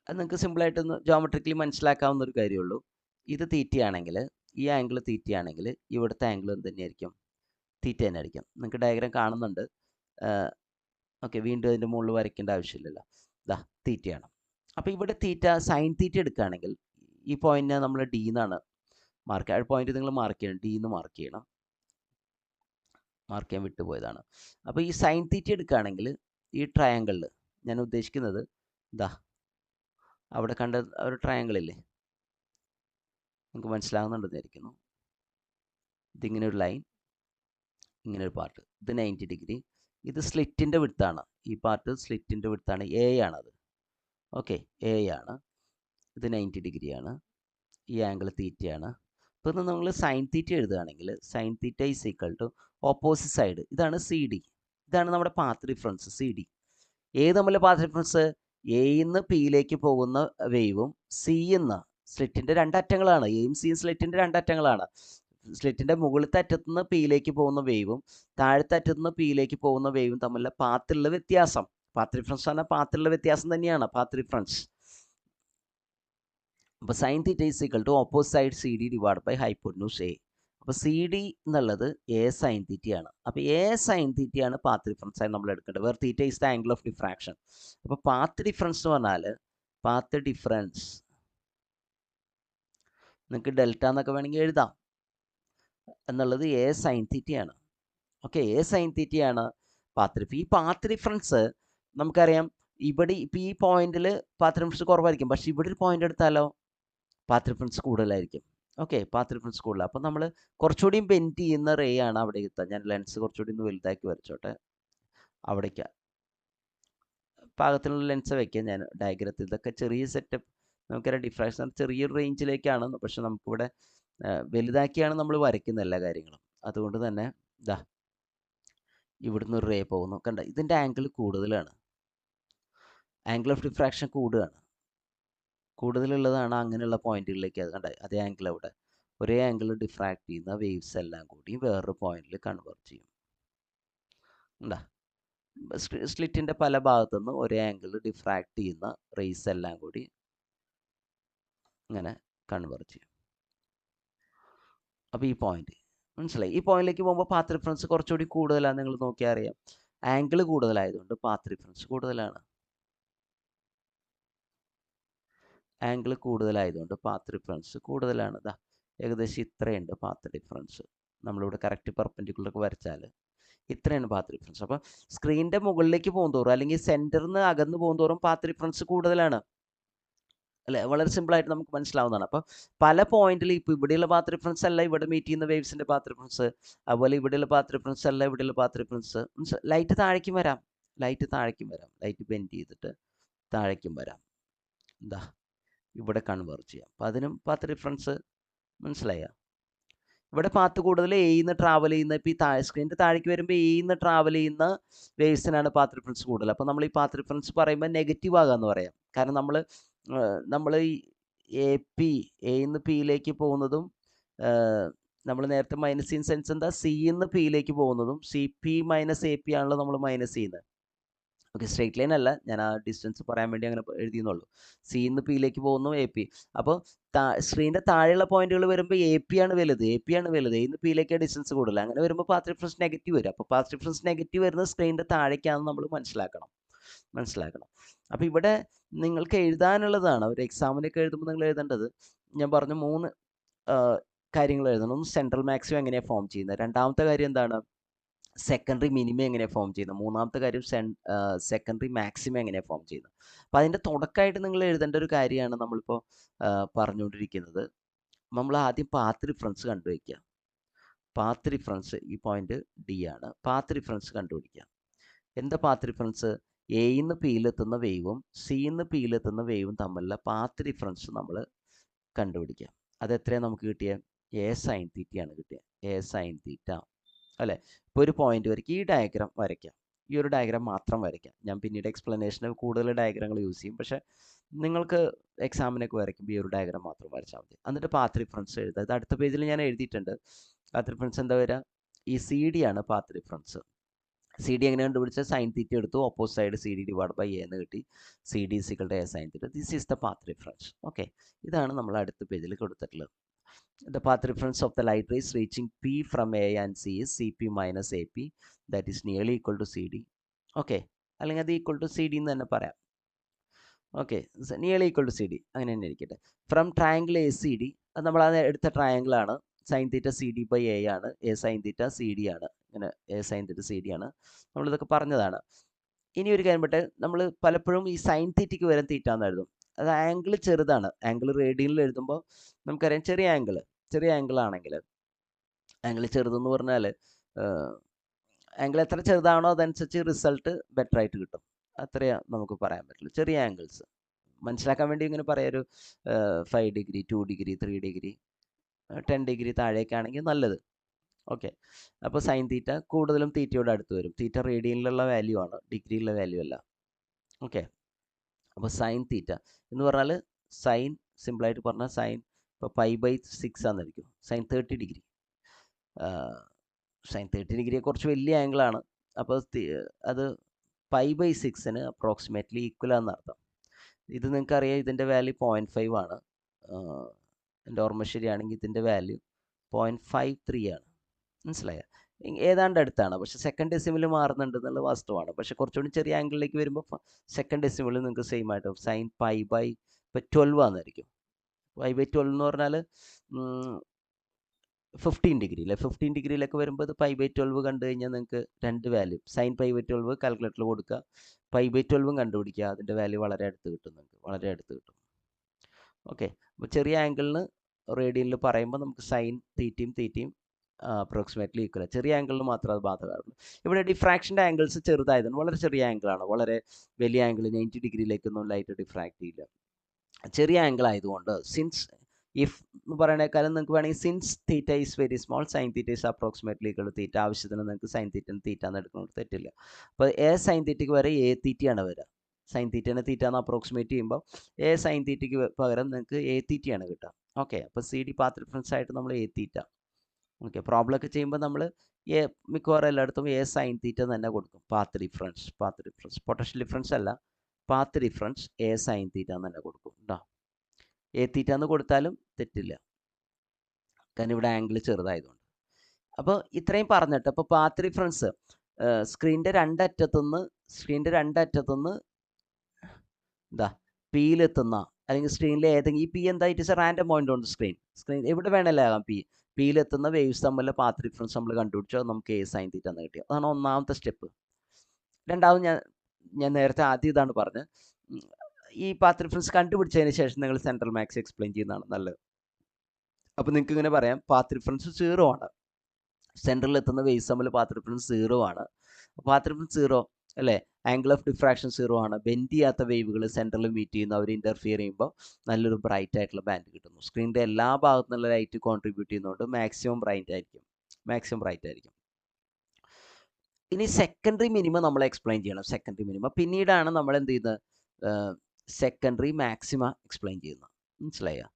അത് നിങ്ങൾക്ക് സിമ്പിളായിട്ടൊന്ന് ജോമെട്രിക്കലി മനസ്സിലാക്കാവുന്ന ഒരു കാര്യമുള്ളൂ. ഇത് തീറ്റയാണെങ്കിൽ, ഈ ആംഗിൾ തീറ്റയാണെങ്കിൽ ഇവിടുത്തെ ആംഗിൾ എന്ത് തന്നെയായിരിക്കും? തീറ്റ തന്നെ ആയിരിക്കും. നിങ്ങൾക്ക് ഡയഗ്രാം കാണുന്നുണ്ട്. ഓക്കെ, വീണ്ടും അതിൻ്റെ മുകളിൽ വരയ്ക്കേണ്ട ആവശ്യമില്ലല്ലോ. ഇതാ തീറ്റയാണ്. അപ്പോൾ ഇവിടെ തീറ്റ സൈൻ തീറ്റ എടുക്കുകയാണെങ്കിൽ ഈ പോയിന്റിനെ നമ്മൾ ഡി എന്നാണ് മാർക്ക് ചെയ്യുക. പോയിന്റ് നിങ്ങൾ മാർക്ക് ചെയ്യണം, ഡി എന്ന് മാർക്ക് ചെയ്യണം. മാർക്ക് ചെയ്യാൻ വിട്ടുപോയതാണ്. അപ്പോൾ ഈ സൈൻ തീറ്റ എടുക്കുകയാണെങ്കിൽ ഈ ട്രയാങ്കിളിൽ, ഞാൻ ഉദ്ദേശിക്കുന്നത് ഇതാ അവിടെ കണ്ട ഒരു ട്രയാങ്കിൾ ഇല്ലേ, നമുക്ക് മനസ്സിലാകുന്നുണ്ടെന്ന് വിചാരിക്കുന്നു. ഇതിങ്ങനെ ഒരു ലൈൻ, ഇങ്ങനെ ഒരു പാർട്ട്, ഇത് 90 ഡിഗ്രി. ഇത് സ്ലിറ്റിൻ്റെ വിഡ്ത്താണ്. ഈ പാർട്ട് സ്ലിറ്റിൻ്റെ വിഡ്ത്താണ്, എ ആണത്. ഓക്കെ, എ ആണ്. ഇത് 90 ഡിഗ്രിയാണ്. ഈ ആംഗിൾ തീറ്റയാണ്. അപ്പോൾ ഇത് നമ്മൾ സൈൻ തീറ്റ എഴുതുകയാണെങ്കിൽ sine theta is equal to opposite side, ഇതാണ് സി ഡി. ഇതാണ് നമ്മുടെ പാത്ത് ഡിഫറൻസ്, സി ഡി. ഏത് തമ്മിലെ പാത്ത് ഡിഫറൻസ്? എയിന്ന് പിയിലേക്ക് പോകുന്ന വേവും സിന്ന്, സ്ലിറ്റിൻ്റെ രണ്ടറ്റങ്ങളാണ്. എയും സിയും സ്ലിറ്റിൻ്റെ രണ്ടറ്റങ്ങളാണ്. സ്ലിറ്റിൻ്റെ മുകളിലത്തെ അറ്റത്തുനിന്ന് പിയിലേക്ക് പോകുന്ന വേവും താഴത്തെ അറ്റത്തുനിന്ന് പിയിലേക്ക് പോകുന്ന വേവും തമ്മിലുള്ള പാത്തിലുള്ള വ്യത്യാസം, പാത്ത് ഡിഫറൻസ് പറഞ്ഞാൽ പാത്തിലുള്ള വ്യത്യാസം തന്നെയാണ് പാത്ത് ഡിഫറൻസ്. അപ്പോൾ sine theta is equal to opposite side C D divide by hypotenuse A. അപ്പോൾ സി ഡി എന്നുള്ളത് എ സൈൻ തീറ്റയാണ്. അപ്പോൾ എ സൈൻ തീറ്റയാണ് പാത്ത് ഡിഫറൻസ് ആയി നമ്മൾ എടുക്കേണ്ടത്. Where theta is the angle of diffraction. അപ്പോൾ പാത്ത് ഡിഫറൻസ് എന്ന് പറഞ്ഞാൽ, പാത്ത് ഡിഫറൻസ് നിങ്ങൾക്ക് ഡെൽറ്റ എന്നൊക്കെ വേണമെങ്കിൽ എഴുതാം, എന്നുള്ളത് എ സൈൻ തീറ്റയാണ്. ഓക്കെ, എ സൈൻ തീറ്റയാണ് പാത്ത് ഡിഫറൻസ്. ഈ പാത്ത് ഡിഫറൻസ് നമുക്കറിയാം, ഇവിടെ ഇപ്പോൾ ഈ പോയിന്റിൽ പാത്ത് ഡിഫറൻസ് കുറവായിരിക്കും. പക്ഷേ ഇവിടെ ഒരു പോയിന്റ് എടുത്താലോ പാത്ത് ഡിഫറൻസ് കൂടുതലായിരിക്കും. ഓക്കെ, പാത്ത് ഡിഫറൻസ് കൂടുതലാണ്. അപ്പോൾ നമ്മൾ കുറച്ചുകൂടിയും ബെൻഡ് ചെയ്യുന്ന റേ ആണ് അവിടെ എത്തുക. ഞാൻ ലെൻസ് കുറച്ചുകൂടി ഒന്ന് വലുതാക്കി വരച്ചോട്ടെ. അവിടേക്ക് പാകത്തിനുള്ള ലെൻസ് വയ്ക്കുക ഞാൻ ഡയഗ്രത്തിൽ. ഇതൊക്കെ ചെറിയ സെറ്റപ്പ്, നമുക്കറിയാം ഡിഫ്രാക്ഷൻ ചെറിയൊരു റേഞ്ചിലേക്കാണ്. പക്ഷെ നമുക്കിവിടെ വലുതാക്കിയാണ് നമ്മൾ വരയ്ക്കുന്ന എല്ലാ കാര്യങ്ങളും. അതുകൊണ്ട് തന്നെ ഇതാ ഇവിടുന്ന് ഒരു റേ പോകുന്നു, കണ്ട ഇതിൻ്റെ ആംഗിൾ കൂടുതലാണ്. ആംഗിൾ ഓഫ് ഡിഫ്രാക്ഷൻ കൂടുതലുള്ളതാണ് അങ്ങനെയുള്ള പോയിന്റുകളിലേക്ക്. അത് കണ്ട അതേ ആംഗിൾ അവിടെ, ഒരേ ആംഗിൾ ഡിഫ്രാക്ട് ചെയ്യുന്ന വേവ്സ് എല്ലാം കൂടി വേറൊരു പോയിന്റിൽ കൺവേർട്ട് ചെയ്യും. ഉണ്ടാ സ്ലിറ്റിൻ്റെ പല ഭാഗത്തുനിന്ന് ഒരേ ആംഗിൾ ഡിഫ്രാക്ട് ചെയ്യുന്ന റേസ് എല്ലാം കൂടി ഇങ്ങനെ കൺവേർട്ട് ചെയ്യും. അപ്പോൾ ഈ പോയിന്റ് മനസ്സിലായി. ഈ പോയിന്റിലേക്ക് പോകുമ്പോൾ പാത്ത് ഡിഫറൻസ് കുറച്ചുകൂടി കൂടുതലാണ്. നിങ്ങൾ നോക്കിയാൽ അറിയാം, ആംഗിൾ കൂടുതലായതുകൊണ്ട് പാത്ത് ഡിഫറൻസ് കൂടുതലാണ്. ആംഗിൾ കൂടുതലായതുകൊണ്ട് പാത്ത് ഡിഫറൻസ് കൂടുതലാണ്. ഇതാ ഏകദേശം ഇത്രയുണ്ട് പാത്ത് ഡിഫറൻസ്. നമ്മളിവിടെ കറക്റ്റ് പെർപെൻഡിക്കുലർ വരച്ചാൽ ഇത്രയാണ് പാത്ത് ഡിഫറൻസ്. അപ്പോൾ സ്ക്രീനിൻ്റെ മുകളിലേക്ക് പോകുന്തോറും അല്ലെങ്കിൽ സെൻറ്ററിൽ നിന്ന് അകന്ന് പോകുന്തോറും പാത്ത് ഡിഫറൻസ് കൂടുതലാണ് അല്ലേ? വളരെ സിമ്പിളായിട്ട് നമുക്ക് മനസ്സിലാവുന്നതാണ്. അപ്പോൾ പല പോയിന്റിൽ ഇപ്പോൾ ഇവിടെയുള്ള പാത്ത് ഡിഫറൻസ് അല്ല ഇവിടെ മീറ്റ് ചെയ്യുന്ന വേവ്സിൻ്റെ പാത്ത് ഡിഫറൻസ്, അതുപോലെ ഇവിടെയുള്ള പാത്ത് ഡിഫറൻസ് അല്ല ഇവിടെയുള്ള പാത്ത് ഡിഫറൻസ്. ലൈറ്റ് താഴേക്കും വരാം, ലൈറ്റ് ബെൻഡ് ചെയ്തിട്ട് താഴേക്കും വരാം. എന്താ ഇവിടെ കൺവേർട്ട് ചെയ്യാം. അപ്പോൾ അതിനും പാത്ത് ഡിഫറൻസ് മനസ്സിലായ. ഇവിടെ പാത്ത് കൂടുതൽ എയിന്ന് ട്രാവൽ ചെയ്യുന്ന, ഇപ്പോൾ ഈ സ്ക്രീനിൻ്റെ താഴേക്ക് വരുമ്പോൾ എയിന്ന് ട്രാവൽ ചെയ്യുന്ന വേവ്സിനാണ് പാത്ത് ഡിഫറൻസ് കൂടുതൽ. അപ്പോൾ നമ്മൾ ഈ പാത്ത് ഡിഫറൻസ് പറയുമ്പോൾ നെഗറ്റീവ് ആകാമെന്ന് പറയാം. കാരണം നമ്മൾ ഈ എയിന്ന് പിയിലേക്ക് പോകുന്നതും നമ്മൾ നേരത്തെ മൈനസ് ചെയ്യുന്ന സെൻസ് എന്താ, സിന്ന് പിയിലേക്ക് പോകുന്നതും CP മൈനസ് AP ആണല്ലോ നമ്മൾ മൈനസ് ചെയ്യുന്നത്. ഓക്കെ, സ്ട്രേറ്റ് ലൈൻ അല്ല, ഞാൻ ആ ഡിസ്റ്റൻസ് പറയാൻ വേണ്ടി അങ്ങനെ എഴുതിയെന്നുള്ളൂ. സിന്ന് പിയിലേക്ക് പോകുന്നു AP. അപ്പോൾ സ്ക്രീനിൻ്റെ താഴെയുള്ള പോയിന്റുകൾ വരുമ്പോൾ AP ആണ് വലുത്, എയിന്ന് പിയിലേക്ക് ഡിസ്റ്റൻസ് കൂടുതൽ. അങ്ങനെ വരുമ്പോൾ പാത്ത് ഡിഫറൻസ് നെഗറ്റീവ് വരും. അപ്പോൾ പാത്ത് ഡിഫറൻസ് നെഗറ്റീവ് വരുന്നത് സ്ക്രീനിൻ്റെ താഴേക്കാണെന്ന് നമ്മൾ മനസ്സിലാക്കണം. അപ്പോൾ ഇവിടെ നിങ്ങൾക്ക് എഴുതാനുള്ളതാണ്, ഒരു എക്സാമിനൊക്കെ എഴുതുമ്പോൾ നിങ്ങൾ എഴുതേണ്ടത്, ഞാൻ പറഞ്ഞു 3 കാര്യങ്ങൾ എഴുതണം. ഒന്ന് സെൻട്രൽ മാക്സിമം എങ്ങനെയാണ് ഫോം ചെയ്യുന്നത്, രണ്ടാമത്തെ കാര്യം എന്താണ് സെക്കൻഡറി മിനിമം എങ്ങനെയാണ് ഫോം ചെയ്യുന്നത്, മൂന്നാമത്തെ കാര്യം സെക്കൻഡറി മാക്സിമം എങ്ങനെയാണ് ഫോം ചെയ്യുന്നത്. അപ്പോൾ അതിൻ്റെ തുടക്കമായിട്ട് നിങ്ങൾ എഴുതേണ്ട ഒരു കാര്യമാണ് നമ്മളിപ്പോൾ പറഞ്ഞുകൊണ്ടിരിക്കുന്നത്. നമ്മൾ ആദ്യം പാത്ത് ഡിഫറൻസ് കണ്ടുവയ്ക്കുക. പാത്ത് ഡിഫറൻസ് ഈ പോയിന്റ് D ആണ്. പാത്ത് ഡിഫറൻസ് കണ്ടുപിടിക്കുക. എന്താ പാത്ത് ഡിഫറൻസ്? എയിന്ന് പിയിലെത്തുന്ന വേവും സിന്ന് പിയിലെത്തുന്ന വേവും തമ്മിലുള്ള പാത്ത് ഡിഫറൻസ് നമ്മൾ കണ്ടുപിടിക്കുക. അത് എത്രയാണ് നമുക്ക് കിട്ടിയത്? A sin θ ആണ് കിട്ടിയത്. A sin θ അല്ലേ? ഇപ്പോൾ ഒരു പോയിന്റ് വരയ്ക്കുക. ഈ ഡയഗ്രാം വരയ്ക്കാം, ഈ ഒരു ഡയഗ്രാം മാത്രം വരയ്ക്കാം. ഞാൻ പിന്നീട് എക്സ്പ്ലനേഷന് കൂടുതൽ ഡയഗ്രാമുകൾ യൂസ് ചെയ്യും, പക്ഷേ നിങ്ങൾക്ക് എക്സാമിനൊക്കെ വരയ്ക്കുമ്പോൾ ഈ ഒരു ഡയഗ്രാം മാത്രം വരച്ചാൽ മതി. എന്നിട്ട് പാത്ത് ഡിഫറൻസ് എഴുതുക. ഇത് അടുത്ത പേജിൽ ഞാൻ എഴുതിയിട്ടുണ്ട്. പാത്ത് ഡിഫറൻസ് എന്താ വരിക? ഈ CD ആണ് പാത്ത് ഡിഫറൻസ്. CD എങ്ങനെ കണ്ടുപിടിച്ചാൽ സൈൻ തീറ്റ എടുത്തു, opposite side CD divide by A എന്ന് കിട്ടി. CD = A sin θ. This is the path difference. Okay, ഇതാണ് നമ്മൾ അടുത്ത പേജിൽ കൊടുത്തിട്ടുള്ളത്. The path difference of the light rays reaching P from A and C is CP minus AP, that is nearly equal to CD. Okay, അല്ലെങ്കിൽ അത് equal to CD എന്ന് തന്നെ പറയാം. Okay, nearly equal to CD അങ്ങനെ തന്നെ ഇരിക്കട്ടെ. From triangle ACD, അത് നമ്മൾ അത് എടുത്ത ട്രയാങ്കിളാണ്. Sine theta CD by A ആണ്, A sin θ CD ആണ്. ഇങ്ങനെ A sin θ CD ആണ്. നമ്മളിതൊക്കെ പറഞ്ഞതാണ്. ഇനി ഒരു കാര്യം പറ്റേ, നമ്മൾ പലപ്പോഴും ഈ സൈൻ തീറ്റയ്ക്ക് വരെ തീറ്റ എന്ന് എഴുതും. അത് ആംഗിൾ ചെറുതാണ്. ആംഗിൾ റേഡിയനിൽ എഴുതുമ്പോൾ നമുക്കറിയാം ചെറിയ ആംഗിൾ ആണെങ്കിൽ, ആംഗിൾ ചെറുതെന്ന് പറഞ്ഞാൽ ആംഗിൾ എത്ര ചെറുതാണോ അതനുസരിച്ച് റിസൾട്ട് ബെറ്റർ ആയിട്ട് കിട്ടും. അത്രയേ നമുക്ക് പറയാൻ പറ്റുള്ളൂ. ചെറിയ ആംഗിൾസ് മനസ്സിലാക്കാൻ വേണ്ടി ഇങ്ങനെ പറയാം, ഒരു 5 ഡിഗ്രി 2 ഡിഗ്രി 3 ഡിഗ്രി 10 ഡിഗ്രി താഴേക്കാണെങ്കിൽ നല്ലത്. ഓക്കെ, അപ്പോൾ സൈൻ തീറ്റ കൂടുതലും തീറ്റയോട് അടുത്ത് വരും. തീറ്റ റേഡിയനിലുള്ള വാല്യൂ ആണ്, ഡിഗ്രിയിലുള്ള വാല്യൂ അല്ല. ഓക്കെ, അപ്പോൾ സൈൻ തീറ്റ എന്ന് പറഞ്ഞാൽ സൈൻ, സിമ്പിളായിട്ട് പറഞ്ഞാൽ സൈൻ ഇപ്പോൾ π/6 ആണെന്നിരിക്കും. Sine 30 degree. സൈൻ 30 ഡിഗ്രി കുറച്ച് വലിയ ആംഗിളാണ്. അപ്പോൾ അത് π/6 അപ്രോക്സിമേറ്റ്ലി ഈക്വൽ ആണെന്നർത്ഥം. ഇത് നിങ്ങൾക്കറിയാം, ഇതിൻ്റെ വാല്യൂ 0.5 ആണ്. എൻ്റെ ഓർമ്മ ശരിയാണെങ്കിൽ ഇതിൻ്റെ വാല്യൂ 0.53 ആണ്. മനസ്സിലായോ? ഏതാണ്ട് അടുത്താണ്, പക്ഷെ സെക്കൻഡ് ഡെസിമൽ മാറുന്നുണ്ട് എന്നുള്ള വാസ്തവമാണ്. പക്ഷെ കുറച്ചുകൂടി ചെറിയ ആംഗിളിലേക്ക് വരുമ്പോൾ സെക്കൻഡ് ഡെസിമൽ നിങ്ങൾക്ക് സെയിം ആയിട്ട് സൈൻ π/12 ആണെന്നായിരിക്കും. π/12 എന്ന് പറഞ്ഞാൽ 15 ഡിഗ്രി അല്ലേ? 15 ഡിഗ്രിയിലൊക്കെ വരുമ്പോൾ ഇത് π/12 കണ്ടു കഴിഞ്ഞാൽ നിങ്ങൾക്ക് രണ്ട് വാല്യൂ സൈൻ π/12 കാൽക്കുലേറ്ററിൽ കൊടുക്കുക, π/12 കണ്ടുപിടിക്കുക. അതിൻ്റെ വാല്യൂ വളരെ അടുത്ത് കിട്ടും, നിങ്ങൾക്ക് വളരെ അടുത്ത് കിട്ടും. ഓക്കെ, അപ്പോൾ ചെറിയ ആംഗിളിന് റേഡിയനിൽ പറയുമ്പോൾ നമുക്ക് സൈൻ തീറ്റയും അപ്രോക്സിമേറ്റ്ലി ഈക്വൽ. ചെറിയ ആംഗിളിന് മാത്രമേ അത് ബാധകമാകുള്ളൂ. ഇവിടെ ഡിഫ്രാക്ഷൻ്റെ ആംഗിൾസ് ചെറുതായതുകൊണ്ട് വളരെ ചെറിയ ആംഗിളാണ്. വളരെ വലിയ ആംഗിൾ 90 ഡിഗ്രിയിലേക്കൊന്നും ലൈറ്റ് ഡിഫ്രാക്ട് ചെയ്യില്ല. ചെറിയ ആംഗിൾ ആയതുകൊണ്ട് സിൻസ് ഇഫ് എന്ന് പറയണേക്കാളും നിങ്ങൾക്ക് വേണമെങ്കിൽ since theta is very small sine theta is approximately equal to theta, ആവശ്യത്തിന് നിങ്ങൾക്ക് സൈൻ തീറ്റ എന്ന് എടുക്കുന്നത് തെറ്റില്ല. അപ്പോൾ A സൈൻ തീറ്റയ്ക്ക് വരെ A തീറ്റയാണ് വരിക. സൈൻ തീറ്റേനെ തീറ്റ എന്ന് അപ്രോക്സിമേറ്റ് ചെയ്യുമ്പോൾ A സൈൻ തീറ്റയ്ക്ക് പകരം നിങ്ങൾക്ക് A തീറ്റയാണ് കിട്ടുക. ഓക്കെ, അപ്പോൾ CD പാത്ത് ഡിഫറൻസ് ആയിട്ട് നമ്മൾ A തീറ്റ ഓക്കെ, പ്രോബ്ലം ഒക്കെ ചെയ്യുമ്പോൾ നമ്മൾ മിക്കവാറും എല്ലായിടത്തും എ സൈൻ തീറ്റ തന്നെ കൊടുക്കും. പാത്ത് ഡിഫറൻസ് പൊട്ടൻഷ്യൽ ഡിഫറൻസ് അല്ല, path difference A sine theta തന്നെ കൊടുക്കും കേട്ടോ. എ തീറ്റ എന്ന് കൊടുത്താലും തെറ്റില്ല, കാരണം ഇവിടെ ആംഗിൾ ചെറുതായതുകൊണ്ട്. അപ്പോൾ ഇത്രയും പറഞ്ഞിട്ട്, അപ്പോൾ പാത്ത് ഡിഫറൻസ് സ്ക്രീനിൻ്റെ രണ്ടറ്റത്തുനിന്ന് എന്താ പിയിലെത്തുന്ന, അല്ലെങ്കിൽ സ്ക്രീനിലെ ഏതെങ്കിലും, ഈ പി എന്താ, it is A random point on screen എവിടെ വേണമല്ലോ ആകാം. പിയിലെത്തുന്ന വേവ്സ് തമ്മിലുള്ള പാത്ത് ഡിഫറൻസ് നമ്മൾ കണ്ടുപിടിച്ചോ, നമുക്ക് എ സൈൻ തീറ്റ എന്ന് കിട്ടിയത്. അതാണ് ഒന്നാമത്തെ സ്റ്റെപ്പ്. രണ്ടാമത് ഞാൻ നേരത്തെ ആദ്യം ഇതാണ് പറഞ്ഞത്, ഈ പാത്ത് ഡിഫറൻസ് കണ്ടുപിടിച്ചതിന് ശേഷം നിങ്ങൾ സെൻട്രൽ മാക്സ് എക്സ്പ്ലെയിൻ ചെയ്യുന്നതാണ് നല്ലത്. അപ്പോൾ നിങ്ങൾക്ക് ഇങ്ങനെ പറയാം, പാത്ത് ഡിഫറൻസ് 0 ആണ്, സെൻട്രലിൽ എത്തുന്ന വേവ്സ് തമ്മിൽ പാത്ത് ഡിഫറൻസ് 0 ആണ്. പാത്ത് ഡിഫറൻസ് 0 അല്ലേ, ആംഗിൾ ഓഫ് ഡിഫ്രാക്ഷൻ 0 ആണ്. ബെൻഡ് ചെയ്യാത്ത വേവുകൾ സെൻട്രലിൽ മീറ്റ് ചെയ്യുന്നു, അവർ ഇൻ്റർഫിയർ ചെയ്യുമ്പോൾ നല്ലൊരു ബ്രൈറ്റ് ആയിട്ടുള്ള ബാൻഡ് കിട്ടുന്നു. സ്ക്രീനിൻ്റെ എല്ലാ ഭാഗത്തു നിന്നുള്ള ലൈറ്റ് കോൺട്രിബ്യൂട്ട് ചെയ്യുന്നതുകൊണ്ട് മാക്സിമം ബ്രൈറ്റ് ആയിരിക്കും. ഇനി സെക്കൻഡറി മിനിമം നമ്മൾ എക്സ്പ്ലെയിൻ ചെയ്യണം. സെക്കൻഡറി മിനിമം പിന്നീടാണ് നമ്മൾ എന്ത് ചെയ്യുന്നത്, സെക്കൻഡറി മാക്സിമ എക്സ്പ്ലെയിൻ ചെയ്യുന്നത്. മനസ്സിലായോ?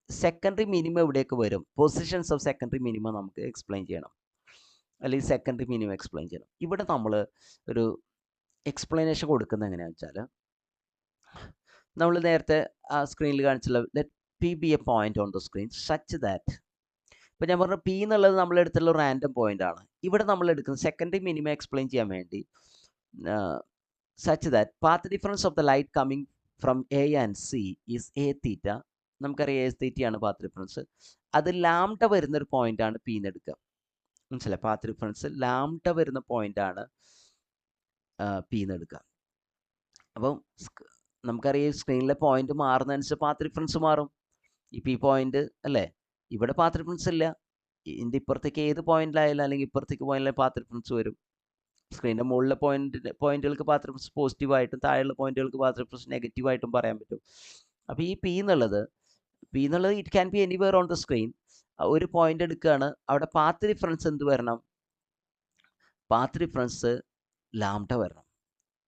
സെക്കൻഡറി മിനിമം എവിടെയൊക്കെ വരും, പൊസിഷൻസ് ഓഫ് സെക്കൻഡറി മിനിമം നമുക്ക് എക്സ്പ്ലെയിൻ ചെയ്യണം, അല്ലെങ്കിൽ സെക്കൻഡറി മിനിമം എക്സ്പ്ലെയിൻ ചെയ്യണം. ഇവിടെ നമ്മൾ ഒരു എക്സ്പ്ലനേഷൻ കൊടുക്കുന്നത് എങ്ങനെയാണെന്ന് വെച്ചാൽ, നമ്മൾ നേരത്തെ ആ സ്ക്രീനിൽ കാണിച്ചുള്ള let P B A point on the screen such that, ഇപ്പം ഞാൻ പറഞ്ഞ പി എന്നുള്ളത് നമ്മളെടുത്തുള്ള റാൻഡം പോയിന്റ് ആണ്. ഇവിടെ നമ്മൾ എടുക്കുന്നത് സെക്കൻഡറി മിനിമം എക്സ്പ്ലെയിൻ ചെയ്യാൻ വേണ്ടി, such that path difference of the light coming from A and C is A theta. നമുക്കറിയാം എ തീറ്റയാണ് പാത്ത് ഡിഫറൻസ്. അത് ലാംഡ വരുന്നൊരു പോയിന്റാണ് പി എന്ന് എടുക്കുക. മനസ്സിലായി? പാത്ത് ഡിഫറൻസ് ലാംഡ വരുന്ന പോയിന്റാണ് പി എന്ന് എടുക്കുക. അപ്പം നമുക്കറിയാം സ്ക്രീനിലെ പോയിന്റ് മാറുന്നതനുസരിച്ച് പാത്ത് ഡിഫറൻസ് മാറും. ഇപ്പം ഈ പോയിന്റ് അല്ലേ, ഇവിടെ പാത്ത് ഡിഫറൻസ് ഇല്ല, ഇതിൻ്റെ ഇപ്പുറത്തേക്ക് ഏത് പോയിന്റിലായാലും അല്ലെങ്കിൽ ഇപ്പുറത്തേക്ക് പോയിന്റിലായാലും പാത്ത് ഡിഫറൻസ് വരും. സ്ക്രീനിൻ്റെ മുകളിലെ പോയിന്റുകൾക്ക് പാത്ത് ഡിഫറൻസ് പോസിറ്റീവായിട്ടും താഴെയുള്ള പോയിന്റുകൾക്ക് പാത്ത് ഡിഫറൻസ് നെഗറ്റീവായിട്ടും പറയാൻ പറ്റും. അപ്പോൾ ഈ പി എന്നുള്ളത് it can be anywhere on the screen. ഒരു പോയിന്റ് എടുക്കുകയാണ്, അവിടെ പാത്ത് ഡിഫറൻസ് എന്ത് വരണം, പാത്ത് ഡിഫറൻസ് ലാംഡ വരണം.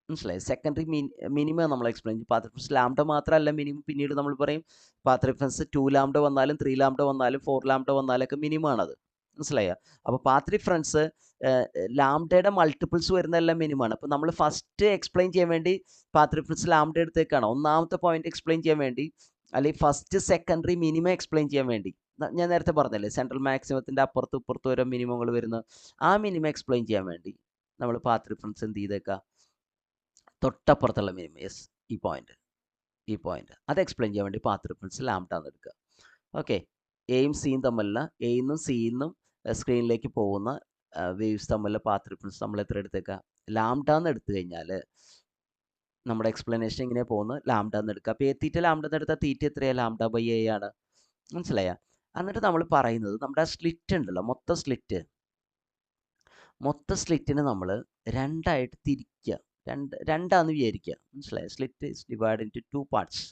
മനസ്സിലായി? സെക്കൻഡറി മിനിമം നമ്മൾ എക്സ്പ്ലെയിൻ ചെയ്യും. പാത്ത് ഡിഫറൻസ് ലാംഡ മാത്രമല്ല മിനിമം, പിന്നീട് നമ്മൾ പറയും പാത്ത് ഡിഫറൻസ് 2 ലാംഡ വന്നാലും 3 ലാംഡ വന്നാലും 4 ലാംഡ വന്നാലൊക്കെ മിനിമം ആണത്. മനസ്സിലായോ? അപ്പോൾ പാത്ത് ഡിഫറൻസ് ലാംഡയുടെ മൾട്ടിപ്പിൾസ് വരുന്നതെല്ലാം മിനിമമാണ്. അപ്പോൾ നമ്മൾ ഫസ്റ്റ് എക്സ്പ്ലെയിൻ ചെയ്യാൻ വേണ്ടി പാത്ത് ഡിഫറൻസ് ലാംഡ എടുത്തേക്കാണ്, ഒന്നാമത്തെ പോയിന്റ് എക്സ്പ്ലെയിൻ ചെയ്യാൻ വേണ്ടി, അല്ലെങ്കിൽ ഫസ്റ്റ് സെക്കൻഡറി മിനിമം എക്സ്പ്ലെയിൻ ചെയ്യാൻ വേണ്ടി. ഞാൻ നേരത്തെ പറഞ്ഞല്ലേ, സെൻട്രൽ മാക്സിമത്തിൻ്റെ അപ്പുറത്തും ഇപ്പുറത്തും ഓരോ മിനിമങ്ങൾ വരുന്ന ആ മിനിമം എക്സ്പ്ലെയിൻ ചെയ്യാൻ വേണ്ടി നമ്മൾ പാത്ത് ഡിഫറൻസ് എന്ത് ചെയ്തേക്കാം, തൊട്ടപ്പുറത്തുള്ള മിനിമം, യെസ് ഈ പോയിന്റ് അത് എക്സ്പ്ലെയിൻ ചെയ്യാൻ വേണ്ടി പാത്ത് ഡിഫറൻസ് ലാംഡ എന്ന് എടുക്കുക. ഓക്കെ, എയും സിയും തമ്മിലുള്ള, എയിന്നും സിയിന്നും സ്ക്രീനിലേക്ക് പോകുന്ന വേവ്സ് തമ്മിലുള്ള പാത്ത് ഡിഫറൻസ് നമ്മൾ എത്ര എടുത്തേക്കുക, ലാംഡ എന്ന് എടുത്തു കഴിഞ്ഞാൽ നമ്മുടെ എക്സ്പ്ലനേഷൻ ഇങ്ങനെ പോകുന്നത് ലാംഡ എന്ന് എടുക്കുക. അപ്പോൾ എ തീറ്റ ലാംഡ എന്ന് എടുത്താൽ തീറ്റ എത്രയാണ്, ലാംഡ ബൈ എ ആണ്. മനസ്സിലായ? എന്നിട്ട് നമ്മൾ പറയുന്നത് നമ്മുടെ സ്ലിറ്റ് ഉണ്ടല്ലോ, മൊത്തം സ്ലിറ്റിനെ നമ്മൾ രണ്ടായിട്ട് തിരിക്കുക, രണ്ടാന്ന് വിചാരിക്കുക. മനസ്സിലായോ? Slit is divide into 2 parts.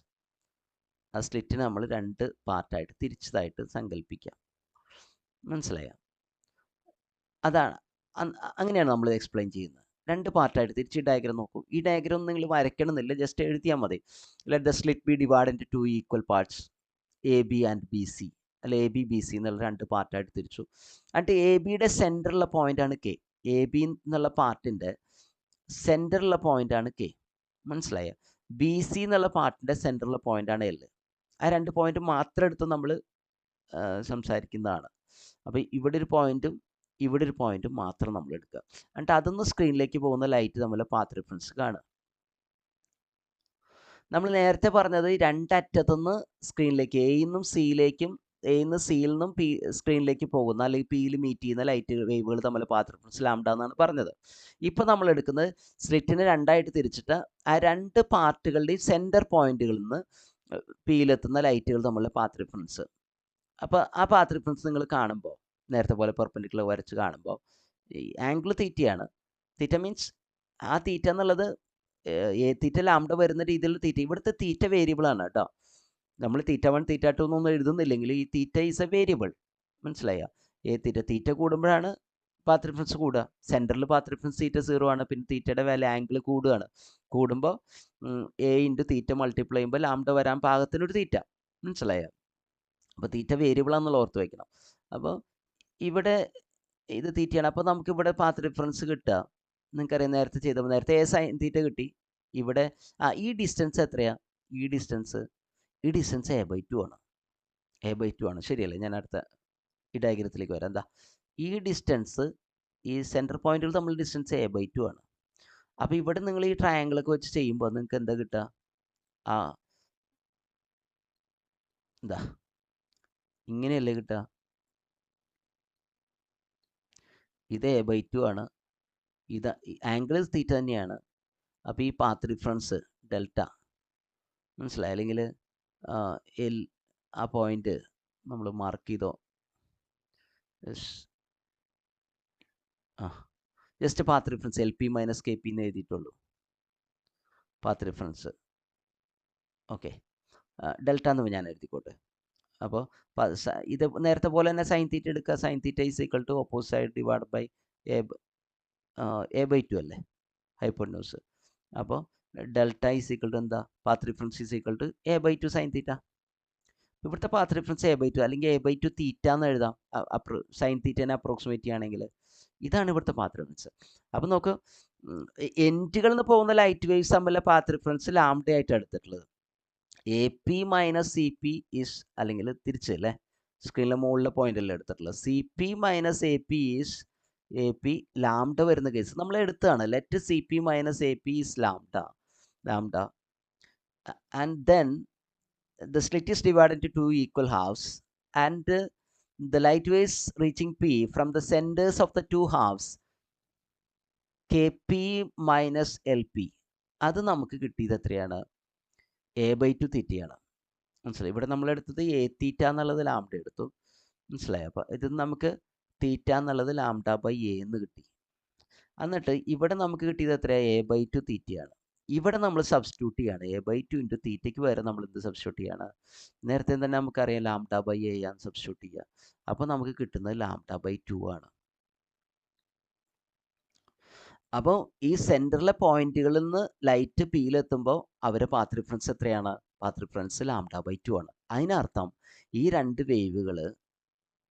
ആ സ്ലിറ്റിനെ നമ്മൾ 2 പാർട്ടായിട്ട് തിരിച്ചതായിട്ട് സങ്കല്പിക്കുക. മനസ്സിലായോ? അതാണ്, അങ്ങനെയാണ് നമ്മൾ എക്സ്പ്ലെയിൻ ചെയ്യുന്നത്. 2 പാർട്ടായിട്ട് തിരിച്ച് ഡയഗ്രം നോക്കൂ. ഈ ഡയഗ്രം നിങ്ങൾ വരയ്ക്കണമെന്നില്ല, ജസ്റ്റ് എഴുതിയാൽ മതി. Let the slit B divide into 2 equal parts, A B and B C, അല്ല എ ബി ബി സി എന്നുള്ള 2 പാർട്ടായിട്ട് തിരിച്ചു. എന്നിട്ട് എ ബിയുടെ സെൻറ്ററിലുള്ള പോയിന്റാണ് കെ. എ ബി എന്നുള്ള പാർട്ടിൻ്റെ സെൻറ്ററിലുള്ള പോയിന്റാണ് കെ. മനസ്സിലായോ? ബി സി എന്നുള്ള പാർട്ടിൻ്റെ സെൻറ്ററിലുള്ള പോയിന്റാണ് എൽ. ആ 2 പോയിന്റ് മാത്രം എടുത്ത് നമ്മൾ സംസാരിക്കുന്നതാണ്. അപ്പോൾ ഇവിടെ ഒരു പോയിന്റും ഇവിടെ ഒരു പോയിന്റും മാത്രം നമ്മൾ എടുക്കുക. എന്നിട്ട് അതൊന്ന് സ്ക്രീനിലേക്ക് പോകുന്ന ലൈറ്റ് തമ്മിൽ പാത്ത് ഡിഫറൻസ് കാണുക. നമ്മൾ നേരത്തെ പറഞ്ഞത് രണ്ടറ്റത്തുനിന്ന് സ്ക്രീനിലേക്ക് എയിന്നും സിയിൽ നിന്നും പി സ്ക്രീനിലേക്ക് പോകുന്ന, അല്ലെങ്കിൽ പിയിൽ മീറ്റ് ചെയ്യുന്ന ലൈറ്റ് വേവുകൾ തമ്മിൽ പാത്ത് ഡിഫറൻസ് ലാംഡ എന്നാണ് പറഞ്ഞത്. ഇപ്പോൾ നമ്മൾ എടുക്കുന്നത് സ്ലിറ്റിനെ രണ്ടായിട്ട് തിരിച്ചിട്ട് ആ 2 പാർട്ടുകളുടെയും സെൻറ്റർ പോയിന്റുകളിൽ നിന്ന് പിയിലെത്തുന്ന ലൈറ്റുകൾ തമ്മിലുള്ള പാത്ത് ഡിഫറൻസ്. അപ്പോൾ ആ പാത്ത് ഡിഫറൻസ് നിങ്ങൾ കാണുമ്പോൾ നേരത്തെ പോലെ പെർപെൻഡിക്കുലർ വരച്ച് കാണുമ്പോൾ ഈ ആംഗിൾ തീറ്റയാണ്. തീറ്റ മീൻസ് ആ തീറ്റ എന്നുള്ളത് എ തീറ്റ ലാംഡ വരുന്ന രീതിയിൽ തീറ്റ, ഇവിടുത്തെ തീറ്റ വേരിയബിൾ ആണ് കേട്ടോ. നമ്മൾ തീറ്റ 1 തീറ്റ 2 എന്നൊന്നും എഴുതുന്നില്ലെങ്കിൽ ഈ തീറ്റ ഈസ് എ വേരിയബിൾ. മനസ്സിലായോ? എ തീറ്റ കൂടുമ്പോഴാണ് പാത്ത് ഡിഫറൻസ് കൂടുക. സെൻറ്ററിൽ പാത്ത് ഡിഫറൻസ് തീറ്റ 0 ആണ്. പിന്നെ തീറ്റയുടെ വാല്യൂ ആംഗിൾ കൂടുമ്പോൾ എ ഇൻറ്റു തീറ്റ മൾട്ടിപ്ലൈ ചെയ്യുമ്പോൾ ലാംഡ വരാൻ പാകത്തിനൊരു തീറ്റ. മനസ്സിലായോ? അപ്പോൾ തീറ്റ വേരിയബിൾ ആണെന്നുള്ള ഓർത്ത് വയ്ക്കണം. അപ്പോൾ ഇവിടെ ഇത് തീറ്റയാണ്. അപ്പോൾ നമുക്കിവിടെ പാത്ത് ഡിഫറൻസ് കിട്ടുക, നിങ്ങൾക്കറിയാം നേരത്തെ ചെയ്തപ്പോൾ നേരത്തെ എ സൈൻ തീറ്റ കിട്ടി. ഇവിടെ ഈ ഡിസ്റ്റൻസ് എത്രയാണ്? ഈ ഡിസ്റ്റൻസ് A/2 ആണ്. A/2 ആണ്, ശരിയല്ലേ? ഞാൻ അടുത്ത ഈ ഡയഗ്രത്തിലേക്ക് വരാം. എന്താ ഈ ഡിസ്റ്റൻസ്, ഈ സെൻറ്റർ പോയിന്റുകൾ തമ്മിൽ ഡിസ്റ്റൻസ് A/2 ആണ്. അപ്പോൾ ഇവിടെ നിങ്ങൾ ഈ ട്രയാങ്കിളൊക്കെ വെച്ച് ചെയ്യുമ്പോൾ നിങ്ങൾക്ക് എന്താ കിട്ടുക? എന്താ ഇങ്ങനെയല്ലേ കിട്ടുക? ഇത് A/2 ആണ്, ഇത് ആംഗിൾ തീറ്റ തന്നെയാണ്. അപ്പോൾ ഈ പാത്ത് ഡിഫറൻസ് ഡെൽറ്റ മനസ്സിലായി? അല്ലെങ്കിൽ എൽ ആ പോയിന്റ് നമ്മൾ മാർക്ക് ചെയ്തോ? Just path difference LP - KP എന്ന് എഴുതിയിട്ടുള്ളൂ. പാത്ത് ഡിഫറൻസ് ഓക്കെ, ഡെൽറ്റ എന്ന് ഞാൻ എഴുതിക്കോട്ടെ. അപ്പോൾ ഇത് നേരത്തെ പോലെ തന്നെ സൈൻ തീറ്റ എടുക്കുക. Sine theta is equal to opposite side divide by A/2 അല്ലേ, ഹൈപ്പോട്ടന്യൂസ്. അപ്പോൾ ഡെൽറ്റ ഈസ് ഈക്വൽ ടു എന്താ? Path difference is equal to A/2 sine theta. ഇവിടുത്തെ പാത്ത് ഡിഫറൻസ് A/2 അല്ലെങ്കിൽ A/2 തീറ്റ എന്ന് എഴുതാം. സൈൻ തീറ്റനെ അപ്രോക്സിമേറ്റ് ചെയ്യുകയാണെങ്കിൽ ഇതാണ് ഇവിടുത്തെ പാത്ത് ഡിഫറൻസ്. അപ്പോൾ നോക്ക്, എൻഡുകളിൽ നിന്ന് പോകുന്ന ലൈറ്റ് വേവ്സ് തമ്മിലെ പാത്ത് ഡിഫറൻസ് ലാംഡ ആയിട്ട് എടുത്തിട്ടുള്ളത്. AP - CP ഈസ്, അല്ലെങ്കിൽ തിരിച്ച് അല്ലേ, സ്ക്രീനിലെ മുകളിലെ പോയിന്റ് അല്ലേ എടുത്തിട്ടുള്ളത്. CP - AP is AP lambda വരുന്ന കേസ് നമ്മൾ എടുത്താണ്. Let CP - AP is lambda. And then the slit is divided into two equal halves, and the light waves reaching P from the centers of the two halves, KP - LP, അത് നമുക്ക് കിട്ടിയത് എത്രയാണ്? A/2 തീറ്റയാണ്. മനസ്സിലായി? ഇവിടെ നമ്മൾ എടുത്തത് A തീറ്റ എന്നുള്ളത് ലാംഡ എടുത്തു. മനസ്സിലായി? അപ്പോൾ ഇത് നമുക്ക് തീറ്റ എന്നുള്ളത് ലാംഡ ബൈ A എന്ന് കിട്ടി. എന്നിട്ട് ഇവിടെ നമുക്ക് കിട്ടിയത് എത്രയാണ്? A/2 തീറ്റയാണ്. ഇവിടെ നമ്മൾ സബ്സ്റ്റിറ്റ്യൂട്ട് ചെയ്യാണ്. A/2 ഇൻറ്റു തീറ്റയ്ക്ക് വരെ നമ്മൾ എന്ത് സബ്സ്റ്റിറ്റ്യൂട്ട് ചെയ്യാണ്? നേരത്തെ തന്നെ നമുക്കറിയാം ലാംഡ ബൈ A ആണ് സബ്സ്റ്റിറ്റ്യൂട്ട് ചെയ്യുക. അപ്പോൾ നമുക്ക് കിട്ടുന്നത് ലാംഡ ബൈ 2 ആണ്. അപ്പോൾ ഈ സെൻറ്ററിലെ പോയിന്റുകളിൽ നിന്ന് ലൈറ്റ് Pയിലെത്തുമ്പോൾ അവരെ പാത്ത് ഡിഫറൻസ് എത്രയാണ്? പാത്ത് ഡിഫറൻസ് ലാംഡ ബൈ 2 ആണ്. അതിനർത്ഥം ഈ രണ്ട് വേവുകൾ,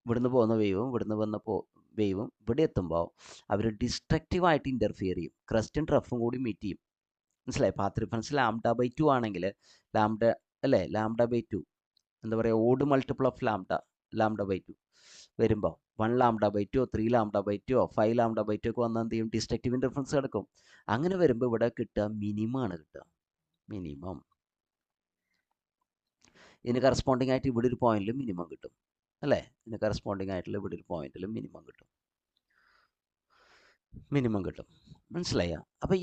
ഇവിടുന്ന് പോകുന്ന വേവും ഇവിടുന്ന് വന്ന വേവും ഇവിടെ എത്തുമ്പോൾ അവർ ഡിസ്ട്രക്റ്റീവായിട്ട് ഇൻ്റർഫിയർ ചെയ്യും. ക്രസ്റ്റും ട്രഫും കൂടി മീറ്റ് ചെയ്യും. മനസ്സിലായി? പാത്ത് ഡിഫറൻസ് ലാംഡ ബൈ 2 ആണെങ്കിൽ ലാംഡ അല്ലേ, ലാംഡ ബൈ 2 എന്താ പറയുക, odd multiple of lambda by 2 വരുമ്പോൾ 1 lambda by 2, 3 lambda by 2, 5 lambda by 2 ഒക്കെ വന്നാൽ എന്ത് ചെയ്യും? ഡിസ്ട്രക്റ്റീവ് ഇൻ്റർഫറൻസ് കിടക്കും. അങ്ങനെ വരുമ്പോൾ ഇവിടെ കിട്ടുക മിനിമം ആണ് കിട്ടുക. മിനിമം ഇതിന് കറസ്പോണ്ടിങ് ആയിട്ട് ഇവിടെ ഒരു പോയിന്റിൽ മിനിമം കിട്ടും അല്ലേ? ഇതിന് കറസ്പോണ്ടിങ് ആയിട്ടുള്ള ഇവിടെ ഒരു പോയിന്റിൽ മിനിമം കിട്ടും. മനസ്സിലായ? അപ്പോൾ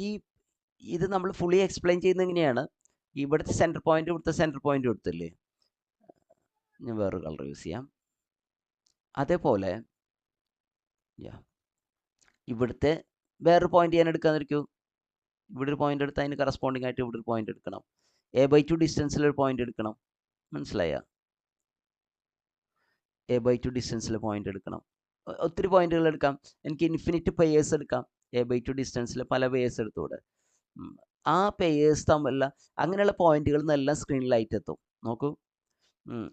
ഇത് നമ്മൾ ഫുള്ളി എക്സ്പ്ലെയിൻ ചെയ്യുന്നത് എങ്ങനെയാണ്? ഇവിടുത്തെ സെൻറ്റർ പോയിന്റ് ഇവിടുത്തെ സെൻറ്റർ പോയിന്റ് എടുത്തില്ലേ, ഞാൻ വേറൊരു കളർ യൂസ് ചെയ്യാം. അതേപോലെ ഇവിടുത്തെ വേറൊരു പോയിന്റ് ഞാൻ എടുക്കാന്നിരിക്കൂ. ഇവിടെ ഒരു പോയിന്റ് എടുത്താൽ അതിന് കറസ്പോണ്ടിങ് ആയിട്ട് ഇവിടെ ഒരു പോയിന്റ് എടുക്കണം. A/2 ഡിസ്റ്റൻസിൽ ഒരു പോയിന്റ് എടുക്കണം. മനസ്സിലായ? A/2 ഡിസ്റ്റൻസിൽ പോയിന്റ് എടുക്കണം. ഒത്തിരി പോയിന്റുകൾ എടുക്കാം. എനിക്ക് ഇൻഫിനിറ്റ് പെയേഴ്സ് എടുക്കാം. A/2 ഡിസ്റ്റൻസിൽ പല പെയേഴ്സ് എടുത്തുകൂടെ? ആ പെയേഴ്സ് തമ്മിലുള്ള അങ്ങനെയുള്ള പോയിന്റുകളിൽ നിന്നെല്ലാം സ്ക്രീനിലായിട്ട് എത്തും. നോക്കൂ,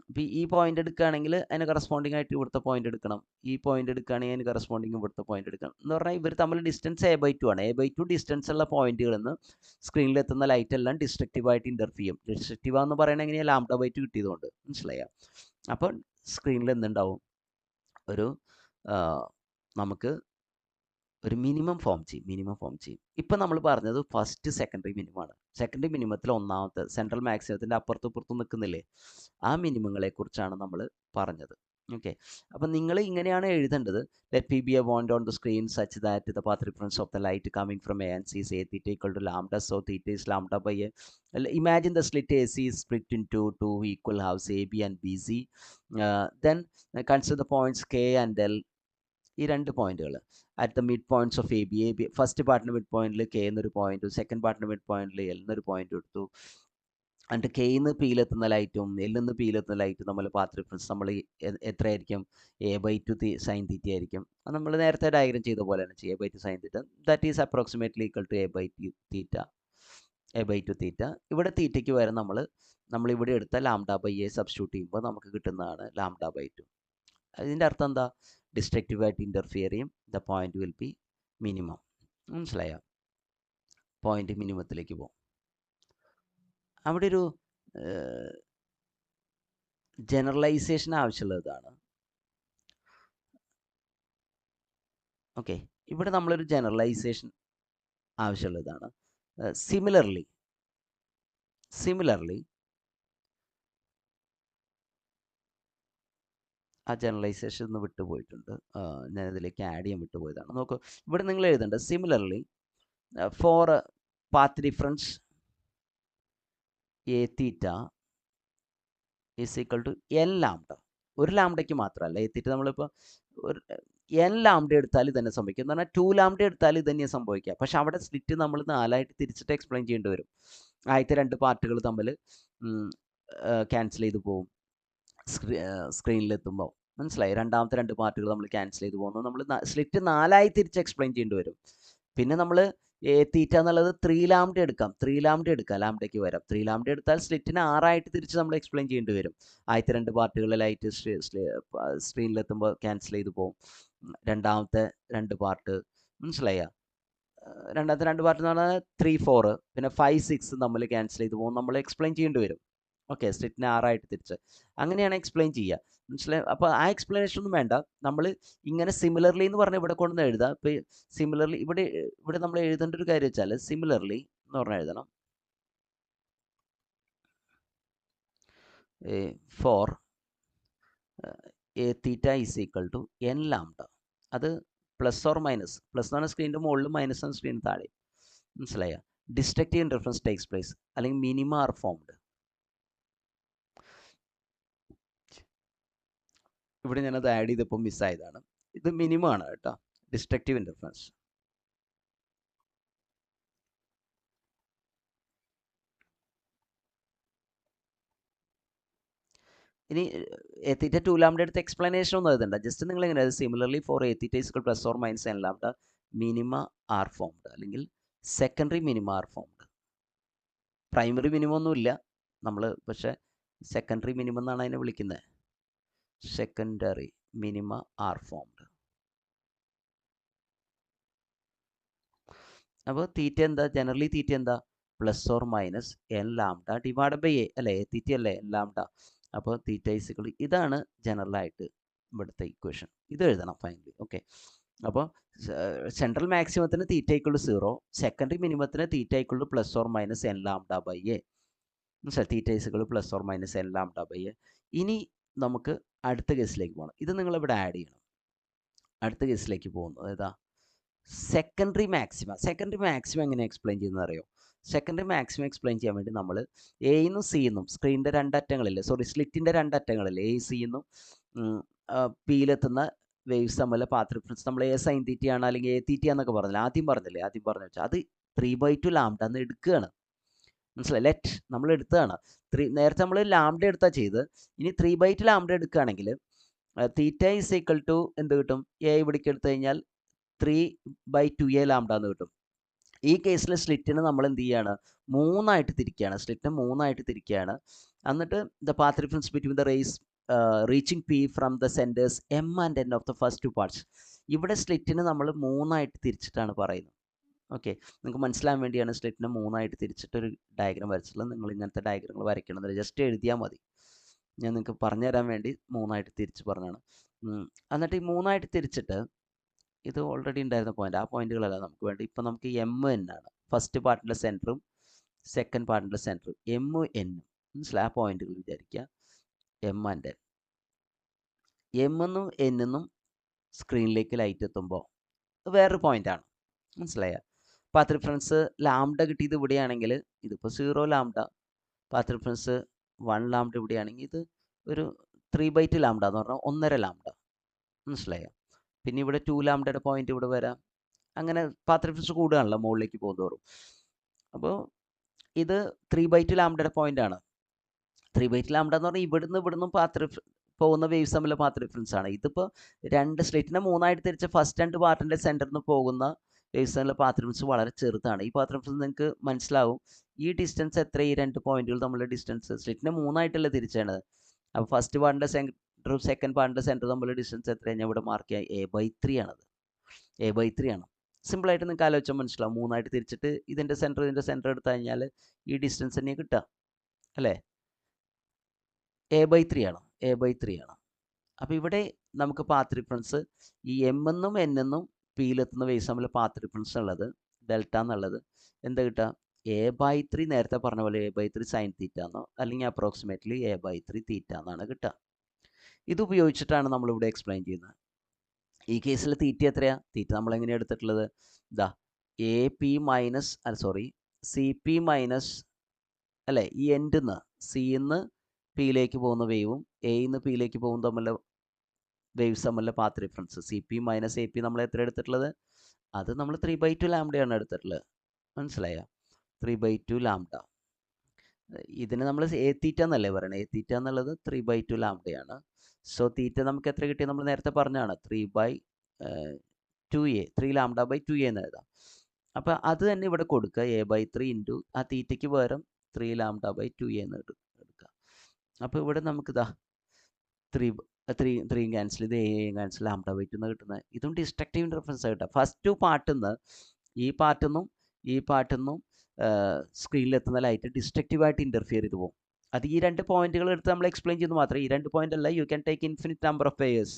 ഇപ്പോൾ ഈ പോയിന്റ് എടുക്കുകയാണെങ്കിൽ അതിന് കറസ്പോണ്ടിങ് ആയിട്ട് ഇവിടുത്തെ പോയിന്റ് എടുക്കണം. ഈ പോയിന്റ് എടുക്കുകയാണെങ്കിൽ അതിന് കറസ്പോണ്ടിങ് ഇവിടുത്തെ പോയിന്റ് എടുക്കണം. എന്ന് പറഞ്ഞാൽ ഇവർ തമ്മിൽ ഡിസ്റ്റൻസ് A/2 ആണ്. A/2 ഡിസ്റ്റൻസ് ഉള്ള പോയിന്റുകളിൽ നിന്ന് സ്ക്രീനിൽ എത്തുന്ന ലൈറ്റ് എല്ലാം ഡിസ്ട്രക്റ്റീവായിട്ട് ഇൻ്റർഫിയർ ചെയ്യും. ഡിസ്ട്രക്റ്റീവ് എന്ന് പറയുന്നത് എങ്ങനെയാണ്? ലാംഡ ബൈ 2 കിട്ടിയതുകൊണ്ട്. മനസ്സിലായോ? അപ്പോൾ സ്ക്രീനിൽ എന്തുണ്ടാവും? ഒരു നമുക്ക് ഒരു മിനിമം ഫോം ചെയ്യും. ഇപ്പം നമ്മൾ പറഞ്ഞത് ഫസ്റ്റ് സെക്കൻഡറി മിനിമമാണ്. സെക്കൻഡറി മിനിമത്തിൽ ഒന്നാമത്തെ സെൻട്രൽ മാക്സിമത്തിൻ്റെ അപ്പുറത്തും ഇപ്പുറത്തും നിൽക്കുന്നില്ലേ, ആ മിനിമങ്ങളെക്കുറിച്ചാണ് നമ്മൾ പറഞ്ഞത്. ഓക്കെ, അപ്പം നിങ്ങൾ ഇങ്ങനെയാണ് എഴുതേണ്ടത്. Let P be a point on the screen such that the path difference of the light coming from A and C is A theta equal to lambda, so theta is lambda by A. Imagine the slit AC is split into two equal halves, AB and BC. Then consider the points K and L. ഈ രണ്ട് പോയിന്റുകൾ at the mid points of AB. First പാർട്ടിൻ്റെ mid പോയിന്റിൽ K എന്നൊരു point, second പാർട്ടിൻ്റെ mid പോയിന്റിൽ L എന്നൊരു point എടുത്തു. എന്നിട്ട് Kന്ന് Pയിലെത്തുന്ന ലൈറ്റും Lന്ന് Pയിലെത്തുന്ന ലൈറ്റും തമ്മിൽ പാത്ത് ഡിഫറൻസ് നമ്മൾ എത്രയായിരിക്കും? A/2 സൈൻ തീറ്റ ആയിരിക്കും. അത് നമ്മൾ നേരത്തെ ഡയഗ്രം ചെയ്ത പോലെ തന്നെ ചെയ്യും. A/2 sine theta that is approximately equal to A/2 theta. ഇവിടെ തീറ്റയ്ക്ക് വരെ നമ്മൾ ഇവിടെ എടുത്ത ലാംഡ ബൈ A സബ്സ്റ്റിറ്റ്യൂട്ട് ചെയ്യുമ്പോൾ നമുക്ക് കിട്ടുന്നതാണ് ലാംഡ ബൈ 2. അതിൻ്റെ അർത്ഥം എന്താ? ഡിസ്ട്രക്റ്റീവായിട്ട് ഇൻ്റർഫിയർ ചെയ്യും. The point will be minimum. മനസ്സിലായോ? പോയിന്റ് മിനിമത്തിലേക്ക് പോകും. അവിടെ ഒരു ജനറലൈസേഷൻ ആവശ്യമുള്ളതാണ്. ഓക്കെ, ഇവിടെ നമ്മളൊരു ജനറലൈസേഷൻ ആവശ്യമുള്ളതാണ്. സിമിലർലി ആ ജനറലൈസേഷൻ ഒന്ന് വിട്ടുപോയിട്ടുണ്ട്. ഞാനിതിലേക്ക് ആഡ് ചെയ്യാൻ വിട്ടുപോയതാണ്. നോക്കൂ, ഇവിടെ നിങ്ങൾ എഴുതേണ്ടത് similarly for path difference A theta is equal to n lambda. ഒരു ലാംഡയ്ക്ക് മാത്രമല്ല, എ തീറ്റ നമ്മളിപ്പോൾ ഒരു എൻ ലാംഡ എടുത്താൽ ഇത് തന്നെ സംഭവിക്കും. എന്ന് പറഞ്ഞാൽ 2 ലാംഡ എടുത്താൽ ഇത് തന്നെയാണ് സംഭവിക്കുക. പക്ഷെ അവിടെ സ്ലിറ്റ് നമ്മൾ 4ആയിട്ട് തിരിച്ചിട്ട് എക്സ്പ്ലെയിൻ ചെയ്യേണ്ടി വരും. ആദ്യത്തെ 2 പാർട്ടുകൾ തമ്മിൽ ക്യാൻസൽ ചെയ്ത് പോകും സ്ക്രീനിലെത്തുമ്പോൾ. മനസ്സിലായി? രണ്ടാമത്തെ 2 പാർട്ടുകൾ നമ്മൾ ക്യാൻസൽ ചെയ്ത് പോകുന്നു. നമ്മൾ സ്ലിറ്റ് 4ആയി തിരിച്ച് എക്സ്പ്ലെയിൻ ചെയ്യേണ്ടി വരും. പിന്നെ നമ്മൾ എ തീറ്റ എന്നുള്ളത് 3 ലാംഡ എടുക്കാം. 3 ലാംഡ എടുക്കാം, ലാംഡയ്ക്ക് വരാം. 3 ലാംഡ എടുത്താൽ സ്ലിറ്റിനെ 6ആയിട്ട് തിരിച്ച് നമ്മൾ എക്സ്പ്ലെയിൻ ചെയ്യേണ്ടി വരും. ആദ്യത്തെ 2 പാർട്ടുകളിലായിട്ട് സ്ക്രീനിലെത്തുമ്പോൾ ക്യാൻസൽ ചെയ്ത് പോകും. രണ്ടാമത്തെ 2 പാർട്ട് മനസ്സിലായ? രണ്ടാമത്തെ 2 പാർട്ട് എന്ന് പറഞ്ഞാൽ 3, 4 പിന്നെ 5, 6 നമ്മൾ ക്യാൻസൽ ചെയ്ത് പോകും. നമ്മൾ എക്സ്പ്ലെയിൻ ചെയ്യേണ്ടി വരും. ഓക്കെ, സ്ലിറ്റിനെ 6ആയിട്ട് തിരിച്ച് അങ്ങനെയാണ് എക്സ്പ്ലെയിൻ ചെയ്യുക. മനസ്സിലായി? അപ്പോൾ ആ എക്സ്പ്ലനേഷൻ ഒന്നും വേണ്ട. നമ്മൾ ഇങ്ങനെ സിമിലർലി എന്ന് പറഞ്ഞാൽ ഇവിടെ കൊണ്ടുവന്ന് എഴുതാം. ഇപ്പോൾ സിമിലർലി ഇവിടെ നമ്മൾ എഴുതേണ്ട ഒരു കാര്യം വെച്ചാൽ സിമിലർലി എന്ന് പറഞ്ഞാൽ എഴുതണം for A theta is equal to n lambda. അത് പ്ലസ് ഓർ മൈനസ്, പ്ലസ് എന്ന് പറഞ്ഞാൽ സ്ക്രീനിൻ്റെ മുകളിൽ, മൈനസ് ആണ് സ്ക്രീനിന് താഴെ. മനസ്സിലായ? ഡിസ്ട്രക്റ്റീവ് ഇൻ്റർഫറൻസ് ടേക്സ് പ്ലേസ് അല്ലെങ്കിൽ മിനിമ ആർ ഫോംഡ്. ഇവിടെ ഞാനത് ആഡ് ചെയ്തപ്പോൾ മിസ്സായതാണ്. ഇത് മിനിമം ആണ് കേട്ടോ, ഡിസ്ട്രക്റ്റീവ് ഇൻ്റർഫറൻസ്. ഇനി എ തീറ്റ 2 ലാംഡ എടുത്ത് എക്സ്പ്ലനേഷൻ ഒന്നും എഴുതണ്ട. ജസ്റ്റ് നിങ്ങൾ എങ്ങനെ similarly for A theta is equal plus or minus n lambda minima are formed അല്ലെങ്കിൽ secondary minima are formed. Primary minimum ഒന്നുമില്ല നമ്മൾ, പക്ഷേ സെക്കൻഡറി മിനിമം എന്നാണ് അതിനെ വിളിക്കുന്നത്. Secondary minima are formed. അപ്പോൾ തീറ്റ എന്താ? ജനറലി തീറ്റ എന്താ? Plus or minus n lambda divide by A അല്ലേ? എ തീറ്റ അല്ലേ എൻ ലാംഡ. അപ്പോൾ തീറ്റ ഈസ് ഈക്വൽ, ഇതാണ് ജനറലായിട്ട് ഇവിടുത്തെ ഇക്വേഷൻ. ഇത് എഴുതണം ഫൈനലി. ഓക്കെ, അപ്പോൾ സെൻട്രൽ മാക്സിമത്തിന് തീറ്റ ഈക്വൽ ടു 0, സെക്കൻഡറി മിനിമത്തിന് theta equal to plus or minus n lambda by a. മനസ്സിലായി? Theta is equal to plus or minus n lambda by a. ഇനി നമുക്ക് അടുത്ത കേസിലേക്ക് പോകണം. ഇത് നിങ്ങളിവിടെ ആഡ് ചെയ്യണം. അടുത്ത കേസിലേക്ക് പോകുന്നത് ഏതാ? Secondary maximum. സെക്കൻഡറി മാക്സിമം എങ്ങനെ എക്സ്പ്ലെയിൻ ചെയ്യുന്നത് അറിയോ? സെക്കൻഡറി മാക്സിമം എക്സ്പ്ലെയിൻ ചെയ്യാൻ വേണ്ടി നമ്മൾ എന്നും സിന്നും സ്ക്രീനിൻ്റെ 2 അറ്റങ്ങളില്ലേ, സോറി സ്ലിറ്റിൻ്റെ 2 അറ്റങ്ങളില്ലേ, എ സിന്നും പിയിലെത്തുന്ന വേവ്സ് തമ്മിലെ പാത്ത് ഡിഫറൻസ് നമ്മൾ എ സൈൻ തീറ്റയാണ് അല്ലെങ്കിൽ എ തീറ്റ എന്നൊക്കെ പറഞ്ഞില്ലേ, ആദ്യം പറഞ്ഞു വെച്ചാൽ അത് 3/2 ലാംഡ എന്ന് എടുക്കുകയാണ്. മനസ്സിലായി? ലെറ്റ് നമ്മൾ എടുത്തതാണ്. നേരത്തെ നമ്മൾ ലാംഡ എടുത്താൽ ചെയ്ത്, ഇനി 3/2 ലാംഡ എടുക്കുകയാണെങ്കിൽ തീറ്റ ഈസ് ഈക്വൽ ടു എന്ത് കിട്ടും? എ ഇവിടേക്ക് എടുത്തു കഴിഞ്ഞാൽ 3/2a ലാംഡ എന്ന് കിട്ടും. ഈ കേസിൽ സ്ലിറ്റിന് നമ്മൾ എന്ത് ചെയ്യാണ്? 3ആയിട്ട് തിരിക്കുകയാണ്. സ്ലിറ്റിനെ 3ആയിട്ട് തിരിക്കുകയാണ്. എന്നിട്ട് the path difference between the reaching P from the centres M and N of the first 2 parts. ഇവിടെ സ്ലിറ്റിന് നമ്മൾ 3ആയിട്ട് തിരിച്ചിട്ടാണ് പറയുന്നത്. ഓക്കെ, നിങ്ങൾക്ക് മനസ്സിലാൻ വേണ്ടിയാണ് സ്ലിറ്റിനെ 3ആയിട്ട് തിരിച്ചിട്ടൊരു ഡയഗ്രാം വരച്ചിട്ടുള്ളത്. നിങ്ങൾ ഇങ്ങനത്തെ ഡയഗ്രങ്ങൾ വരയ്ക്കണമെന്നില്ല, ജസ്റ്റ് എഴുതിയാൽ മതി. ഞാൻ നിങ്ങൾക്ക് പറഞ്ഞു തരാൻ വേണ്ടി 3ആയിട്ട് തിരിച്ച് പറഞ്ഞാണ്. എന്നിട്ട് ഈ 3ആയിട്ട് തിരിച്ചിട്ട്, ഇത് ഓൾറെഡി ഉണ്ടായിരുന്ന പോയിന്റ്, ആ പോയിന്റുകളല്ല നമുക്ക് വേണ്ടി. ഇപ്പം നമുക്ക് എം എൻ ആണ്. ഫസ്റ്റ് പാർട്ടിൻ്റെ സെൻറ്ററും സെക്കൻഡ് പാർട്ടിൻ്റെ സെൻറ്ററും എം എന്നും. മനസ്സിലായി? ആ പോയിന്റുകൾ വിചാരിക്കുക. M and N. എം എന്നും എൻ എന്നും സ്ക്രീനിലേക്ക് ലൈറ്റ് എത്തുമ്പോൾ വേറൊരു പോയിന്റാണ്. മനസ്സിലായ? പാത്ത് ഡിഫറൻസ് ലാംഡ കിട്ടിയത് ഇവിടെയാണെങ്കിൽ ഇതിപ്പോൾ 0 ലാംഡ. പാത്ത് ഡിഫറൻസ് 1 ലാംഡ ഇവിടെയാണെങ്കിൽ ഇത് ഒരു 3/2 ലാംഡ എന്ന് പറഞ്ഞാൽ 1.5 ലാംഡ. മനസ്സിലായോ? പിന്നെ ഇവിടെ 2 ലാംഡയുടെ പോയിന്റ് ഇവിടെ വരാം. അങ്ങനെ പാത്ത് ഡിഫറൻസ് കൂടുകയാണല്ലോ മുകളിലേക്ക് പോകുന്നതോറും. അപ്പോൾ ഇത് 3/2 ലാംഡയുടെ പോയിന്റാണ്. 3/2 ലാംഡ എന്ന് പറഞ്ഞാൽ ഇവിടുന്നും പോകുന്ന വേവ്സ് തമ്മിലെ പാത്ത് ഡിഫറൻസ് ആണ്. ഇതിപ്പോൾ 2 സ്ലിറ്റിനെ 3ആയിട്ട് തിരിച്ച ഫസ്റ്റ് 2 പാർട്ടിൻ്റെ സെൻറ്ററിൽ നിന്ന് പോകുന്ന വേവ്സ് തമ്മിലെ പാത്ത് ഡിഫറൻസ് വളരെ ചെറുതാണ്. ഈ പാത്ത് ഡിഫറൻസ് നിങ്ങൾക്ക് മനസ്സിലാവും. ഈ ഡിസ്റ്റൻസ് എത്ര? ഈ 2 പോയിന്റുകൾ തമ്മിലുള്ള ഡിസ്റ്റൻസ്. സ്ലിറ്റിനെ 3ആയിട്ടല്ലേ തിരിച്ചാണ്. അപ്പോൾ ഫസ്റ്റ് പാർട്ടിൻ്റെ സെൻറ്ററും സെക്കൻഡ് പാർട്ടിൻ്റെ സെൻറ്റർ തമ്മിലുള്ള ഡിസ്റ്റൻസ് എത്രയാണ്? ഞാൻ ഇവിടെ മാർക്ക് ചെയ്യാം A/3 ആണത്. A/3 ആണ്. സിമ്പിളായിട്ട് നിങ്ങൾക്ക് ആലോചിച്ചാൽ മനസ്സിലാവും. 3 തിരിച്ചിട്ട് ഇതിൻ്റെ സെൻറ്റർ എടുത്തു കഴിഞ്ഞാൽ ഈ ഡിസ്റ്റൻസ് തന്നെ കിട്ടുക അല്ലേ? A/3 ആണ്. A/3 ആണ്. അപ്പോൾ ഇവിടെ നമുക്ക് പാത്ത് ഡിഫറൻസ് ഈ M എന്നും N എന്നും പിയിലെത്തുന്ന വേവ്സ് തമ്മിൽ പാത്ത് ഡിഫറൻസ് ഉള്ളത് ഡെൽറ്റ എന്നുള്ളത് എന്താ കിട്ടുക? A/3 നേരത്തെ പറഞ്ഞ പോലെ A/3 സൈൻ തീറ്റ എന്നോ അല്ലെങ്കിൽ അപ്രോക്സിമേറ്റ്ലി A/3 തീറ്റ എന്നാണ് കിട്ടുക. ഇത് ഉപയോഗിച്ചിട്ടാണ് നമ്മളിവിടെ എക്സ്പ്ലെയിൻ ചെയ്യുന്നത്. ഈ കേസിൽ തീറ്റ എത്രയാണ്? തീറ്റ നമ്മൾ എങ്ങനെയാണ് എടുത്തിട്ടുള്ളത്? ഇതാ CP മൈനസ് അല്ലേ, ഈ എൻഡിന്ന് സിന്ന് പിയിലേക്ക് പോകുന്ന വേവും എന്ന് പിയിലേക്ക് പോകുന്ന തമ്മിലുള്ള വേവ്സ് തമ്മിലുള്ള path difference CP minus AP നമ്മൾ എത്ര എടുത്തിട്ടുള്ളത്? അത് നമ്മൾ 3/2 ലാംഡയാണ് എടുത്തിട്ടുള്ളത്. മനസ്സിലായോ? 3/2 ലാംഡ. ഇതിന് നമ്മൾ A തീറ്റ എന്നല്ലേ പറയണത്? A തീറ്റ എന്നുള്ളത് 3/2 ലാംഡയാണ്. സോ തീറ്റ നമുക്ക് എത്ര കിട്ടി? നമ്മൾ നേരത്തെ പറഞ്ഞാണ് 3/2A 3 ലാംഡ/2A എന്ന് എഴുതാം. അപ്പോൾ അത് തന്നെ ഇവിടെ കൊടുക്കുക. A/3 ഇൻറ്റു ആ തീറ്റയ്ക്ക് പകരം 3 ലാംഡ/2A എന്ന് എടുക്കുക. അപ്പോൾ ഇവിടെ നമുക്കിതാ 3 ക്യാൻസൽ ചെയ്ത് A ക്യാൻസൽ ലാംഡ/2 എന്ന് കിട്ടുന്നത്. ഇതും ഡിസ്ട്രക്റ്റീവ് ഇൻ്റർഫറൻസ് കിട്ടുക. ഫസ്റ്റ് പാർട്ടിൽ ഈ പാർട്ടിൽ നിന്നും സ്ക്രീനിലെത്തുന്ന ലൈറ്റ് ഡിസ്ട്രക്റ്റീവായിട്ട് ഇൻ്റർഫിയർ ചെയ്ത് പോകും. അത് ഈ 2 പോയിന്റുകൾ എടുത്ത് നമ്മൾ എക്സ്പ്ലെയിൻ ചെയ്തു മാത്രമേ. ഈ 2 പോയിന്റ് അല്ല, you can take infinite number of pairs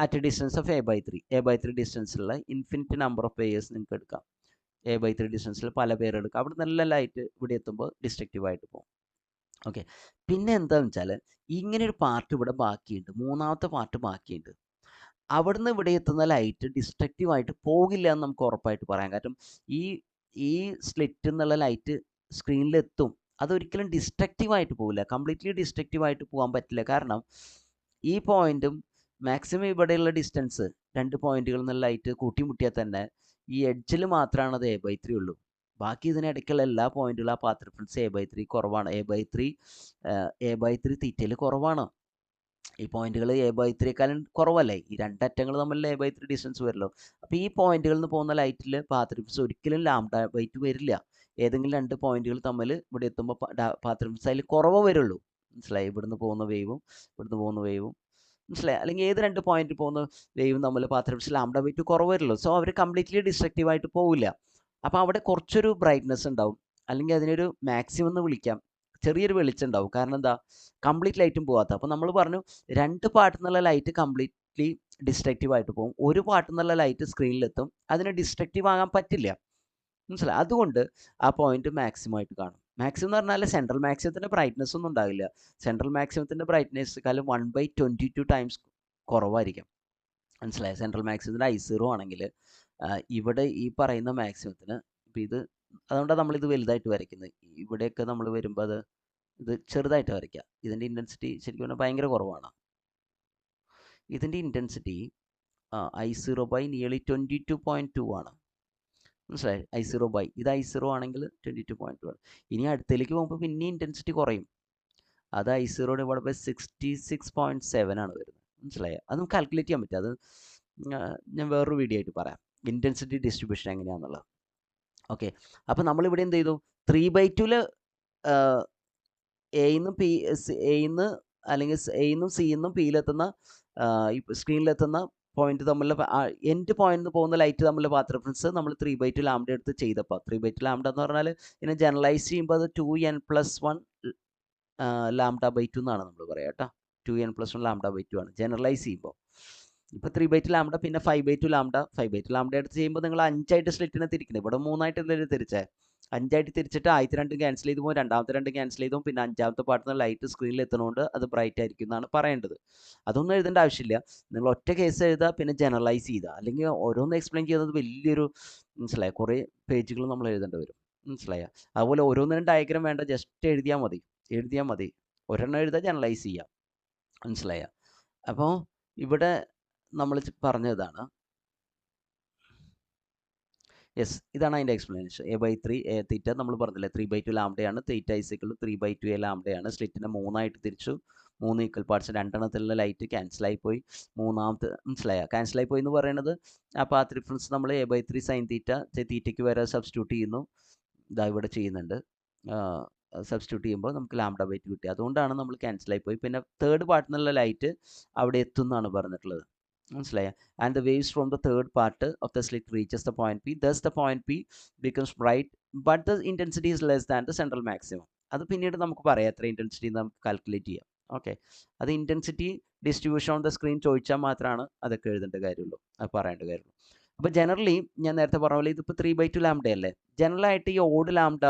at a distance of A/3 ഡിസ്റ്റൻസിലുള്ള ഇൻഫിനിറ്റ് നമ്പർ ഓഫ് പേയേഴ്സ് നിങ്ങൾക്ക് എടുക്കാം. A/3 ഡിസ്റ്റൻസിൽ പല പേര് എടുക്കാം. അവിടെ നല്ല ലൈറ്റ് ഇവിടെ എത്തുമ്പോൾ ഡിസ്ട്രക്റ്റീവായിട്ട് പോകും. ഓക്കെ, പിന്നെ എന്താണെന്ന് വെച്ചാൽ ഇങ്ങനെ ഒരു പാർട്ട് ഇവിടെ ബാക്കിയുണ്ട്, മൂന്നാമത്തെ പാർട്ട് ബാക്കിയുണ്ട്. അവിടുന്ന് ഇവിടെ എത്തുന്ന ലൈറ്റ് ഡിസ്ട്രക്റ്റീവായിട്ട് പോകില്ല എന്ന് നമുക്ക് ഉറപ്പായിട്ട് പറയാം. കാരണം ഈ സ്ലിറ്റ് എന്നുള്ള ലൈറ്റ് സ്ക്രീനിലെത്തും, അതൊരിക്കലും ഡിസ്ട്രക്റ്റീവായിട്ട് പോകില്ല, കംപ്ലീറ്റ്ലി ഡിസ്ട്രക്റ്റീവായിട്ട് പോകാൻ പറ്റില്ല. കാരണം ഈ പോയിന്റും മാക്സിമം ഇവിടെയുള്ള ഡിസ്റ്റൻസ് 2 പോയിന്റുകളിൽ നിന്ന് ലൈറ്റ് കൂട്ടിമുട്ടിയാൽ തന്നെ ഈ എഡ്ജിൽ മാത്രമാണ് അത് A/3 ഉള്ളൂ. ബാക്കി ഇതിനിടയ്ക്കുള്ള എല്ലാ പോയിന്റുകളും ആ പാത്ത് ഡിഫറൻസ് A/3 കുറവാണ്. A/3 തീറ്റയിൽ കുറവാണ്. ഈ പോയിന്റുകൾ A/3ക്കാളും കുറവല്ലേ? ഈ 2 അറ്റങ്ങൾ തമ്മിൽ A/3 ഡിസ്റ്റൻസ് വരുമല്ലോ. അപ്പോൾ ഈ പോയിന്റുകളിൽ നിന്ന് പോകുന്ന ലൈറ്റിൽ പാത്ത് ഡിഫറൻസ് ഒരിക്കലും ലാംഡ/2 വരില്ല. ഏതെങ്കിലും 2 പോയിന്റുകൾ തമ്മിൽ ഇവിടെ എത്തുമ്പോൾ പാത്ത് ഡിഫറൻസ് അതിൽ കുറവ് വരുള്ളൂ. മനസ്സിലായി? ഇവിടുന്ന് പോകുന്ന വേവും മനസ്സിലായി? അല്ലെങ്കിൽ ഏത് 2 പോയിന്റിൽ പോകുന്ന വേവും തമ്മിൽ പാത്ത് ഡിഫറൻസ് ലാംഡ/2 കുറവ് വരുള്ളൂ. സോ അവർ കംപ്ലീറ്റ്ലി ഡിസ്ട്രക്റ്റീവായിട്ട് പോവില്ല. അപ്പോൾ അവിടെ കുറച്ചൊരു ബ്രൈറ്റ്നസ് ഉണ്ടാവും, അല്ലെങ്കിൽ അതിനൊരു മാക്സിമം എന്ന് വിളിക്കാം, ചെറിയൊരു വെളിച്ചം ഉണ്ടാവും. കാരണം എന്താ? കംപ്ലീറ്റ് ലൈറ്റും പോകാത്ത. അപ്പോൾ നമ്മൾ പറഞ്ഞു 2 പാർട്ടിൽ നിന്നുള്ള ലൈറ്റ് കംപ്ലീറ്റ്ലി ഡിസ്ട്രക്റ്റീവായിട്ട് പോകും, ഒരു പാർട്ടിൽ നിന്നുള്ള ലൈറ്റ് സ്ക്രീനിലെത്തും, അതിന് ഡിസ്ട്രക്റ്റീവ് ആകാൻ പറ്റില്ല. മനസ്സിലായി? അതുകൊണ്ട് ആ പോയിന്റ് മാക്സിമം ആയിട്ട് കാണും. മാക്സിമം എന്ന് പറഞ്ഞാൽ സെൻട്രൽ മാക്സിമത്തിൻ്റെ ബ്രൈറ്റ്നസ് ഒന്നും ഉണ്ടാവില്ല. സെൻട്രൽ മാക്സിമത്തിൻ്റെ ബ്രൈറ്റ്നസ്സേക്കാളും 1/22 ടൈംസ് കുറവായിരിക്കും. മനസ്സിലായി? സെൻട്രൽ മാക്സിമത്തിൻ്റെ I0 ആണെങ്കിൽ ഇവിടെ ഈ പറയുന്ന മാക്സിമത്തിന് ഇപ്പോൾ ഇത്, അതുകൊണ്ടാണ് നമ്മളിത് വലുതായിട്ട് വരയ്ക്കുന്നത്. ഇവിടെയൊക്കെ നമ്മൾ വരുമ്പോൾ ഇത് ചെറുതായിട്ട് വരയ്ക്കുക. ഇതിൻ്റെ ഇൻറ്റൻസിറ്റി ശരിക്കും പറഞ്ഞാൽ ഭയങ്കര കുറവാണ്. ഇതിൻ്റെ ഇൻറ്റൻസിറ്റി I0/nearly 22.2 ആണ്. മനസ്സിലായി? I0 ഇത് I0 ആണെങ്കിൽ 22.2 ആണ്. ഇനി അടുത്തേക്ക് പോകുമ്പോൾ പിന്നെ ഇൻറ്റൻസിറ്റി കുറയും. അത് I0 / 66.7 ആണ് വരുന്നത്. മനസ്സിലായോ? അത് നമുക്ക് കാൽക്കുലേറ്റ് ചെയ്യാൻ പറ്റും. അത് ഞാൻ വേറൊരു വീഡിയോ ആയിട്ട് പറയാം, ഇൻറ്റൻസിറ്റി ഡിസ്ട്രിബ്യൂഷൻ എങ്ങനെയാണെന്നുള്ളത്. ഓക്കെ, അപ്പോൾ നമ്മളിവിടെ എന്ത് ചെയ്തു? 3/2 എന്ന് അല്ലെങ്കിൽ എന്നും സിന്നും പിയിലെത്തുന്ന സ്ക്രീനിലെത്തുന്ന പോയിന്റ് തമ്മിലുള്ള എൻഡ് പോയിന്റ് പോകുന്ന ലൈറ്റ് തമ്മിലുള്ള പാത്ത് ഡിഫറൻസ് നമ്മൾ 3/2 ലാംഡ എടുത്ത് ചെയ്തപ്പോൾ 3/2 ലാംഡ എന്ന് പറഞ്ഞാൽ ഇതിനെ ജനറലൈസ് ചെയ്യുമ്പോൾ അത് 2n+1 ലാംഡ/2 എന്നാണ് നമ്മൾ പറയുക കേട്ടോ. 2n+1 ലാംഡ/2 ആണ് ജനറലൈസ് ചെയ്യുമ്പോൾ. ഇപ്പോൾ 3/2 ലാംഡ, പിന്നെ 5/2 ലാംഡ. 5/2 ലാംഡ എടുത്ത് ചെയ്യുമ്പോൾ നിങ്ങൾ 5 സ്ലിറ്റിനെ തിരിക്കുന്നത്. ഇവിടെ 3 തിരിച്ചേ, 5 തിരിച്ചിട്ട് ആദ്യത്തെ 2 ക്യാൻസൽ ചെയ്ത് പോകും, രണ്ടാമത്തെ 2 ക്യാൻസൽ ചെയ്തു, പിന്നെ 5ാമത്തെ പാർട്ടിൽ ലൈറ്റ് സ്ക്രീനിൽ എത്തുന്നതുകൊണ്ട് അത് ബ്രൈറ്റ് ആയിരിക്കും എന്നാണ് പറയേണ്ടത്. അതൊന്നും എഴുതേണ്ട ആവശ്യമില്ല. നിങ്ങൾ ഒറ്റ കേസ് എഴുതുക, പിന്നെ ജനറലൈസ് ചെയ്യുക. അല്ലെങ്കിൽ ഓരോന്ന് എക്സ്പ്ലെയിൻ ചെയ്യുന്നത് വലിയൊരു, മനസ്സിലായ, കുറേ പേജുകൾ നമ്മൾ എഴുതേണ്ടി വരും. മനസ്സിലായ? അതുപോലെ ഓരോന്നിനും ഡയഗ്രാം വേണ്ട, ജസ്റ്റ് എഴുതിയാൽ മതി. ഒരെണ്ണം എഴുതുക, ജനറലൈസ് ചെയ്യുക. മനസ്സിലായ? അപ്പോൾ ഇവിടെ നമ്മൾ പറഞ്ഞതാണ്. യെസ്, ഇതാണ് അതിൻ്റെ എക്സ്പ്ലനേഷൻ. A/3 തീറ്റ നമ്മൾ പറഞ്ഞില്ലേ 3/2 ലാംഡയാണ്. തീറ്റ = 3/2A ലാംഡയാണ്. സ്ലിറ്റിനെ 3 തിരിച്ചു, 3 ഈക്വൽ പാർട്സ്, 2 എണ്ണത്തിലുള്ള ലൈറ്റ് ക്യാൻസലായിപ്പോയി. മൂന്നാമത്തെ, മനസ്സിലായ? ക്യാൻസലായിപ്പോയി എന്ന് പറയുന്നത് ആ പാത്ത് ഡിഫറൻസ് നമ്മൾ A/3 സൈൻ തീറ്റയ്ക്ക് വരെ സബ്സ്റ്റിറ്റ്യൂട്ട് ചെയ്യുന്നു. ഇതാ ഇവിടെ ചെയ്യുന്നുണ്ട്. സബ്സ്റ്റിറ്റ്യൂട്ട് ചെയ്യുമ്പോൾ നമുക്ക് λ/2 കിട്ടി. അതുകൊണ്ടാണ് നമ്മൾ ക്യാൻസലായി പോയി. പിന്നെ തേർഡ് പാർട്ടിൽ നിന്നുള്ള ലൈറ്റ് അവിടെ എത്തും എന്നാണ് പറഞ്ഞിട്ടുള്ളത്. മനസ്സിലായോ? And the waves from the third part of the slit reaches the point P. Thus the point P becomes bright but the intensity is less than the central maximum. അത് പിന്നീട് നമുക്ക് പറയാം എത്ര ഇൻറ്റൻസിറ്റി നമുക്ക് കാൽക്കുലേറ്റ് ചെയ്യാം. Okay, അത് intensity distribution on the screen ചോദിച്ചാൽ മാത്രമാണ് അതൊക്കെ എഴുതേണ്ട കാര്യമുള്ളൂ, അത് പറയേണ്ട കാര്യമുള്ളൂ. അപ്പോൾ ജനറലി ഞാൻ നേരത്തെ പറഞ്ഞ പോലെ ഇതിപ്പോൾ 3/2 ലാംഡ അല്ലേ. ജനറലായിട്ട് ഈ ഓഡ് ലാംഡ,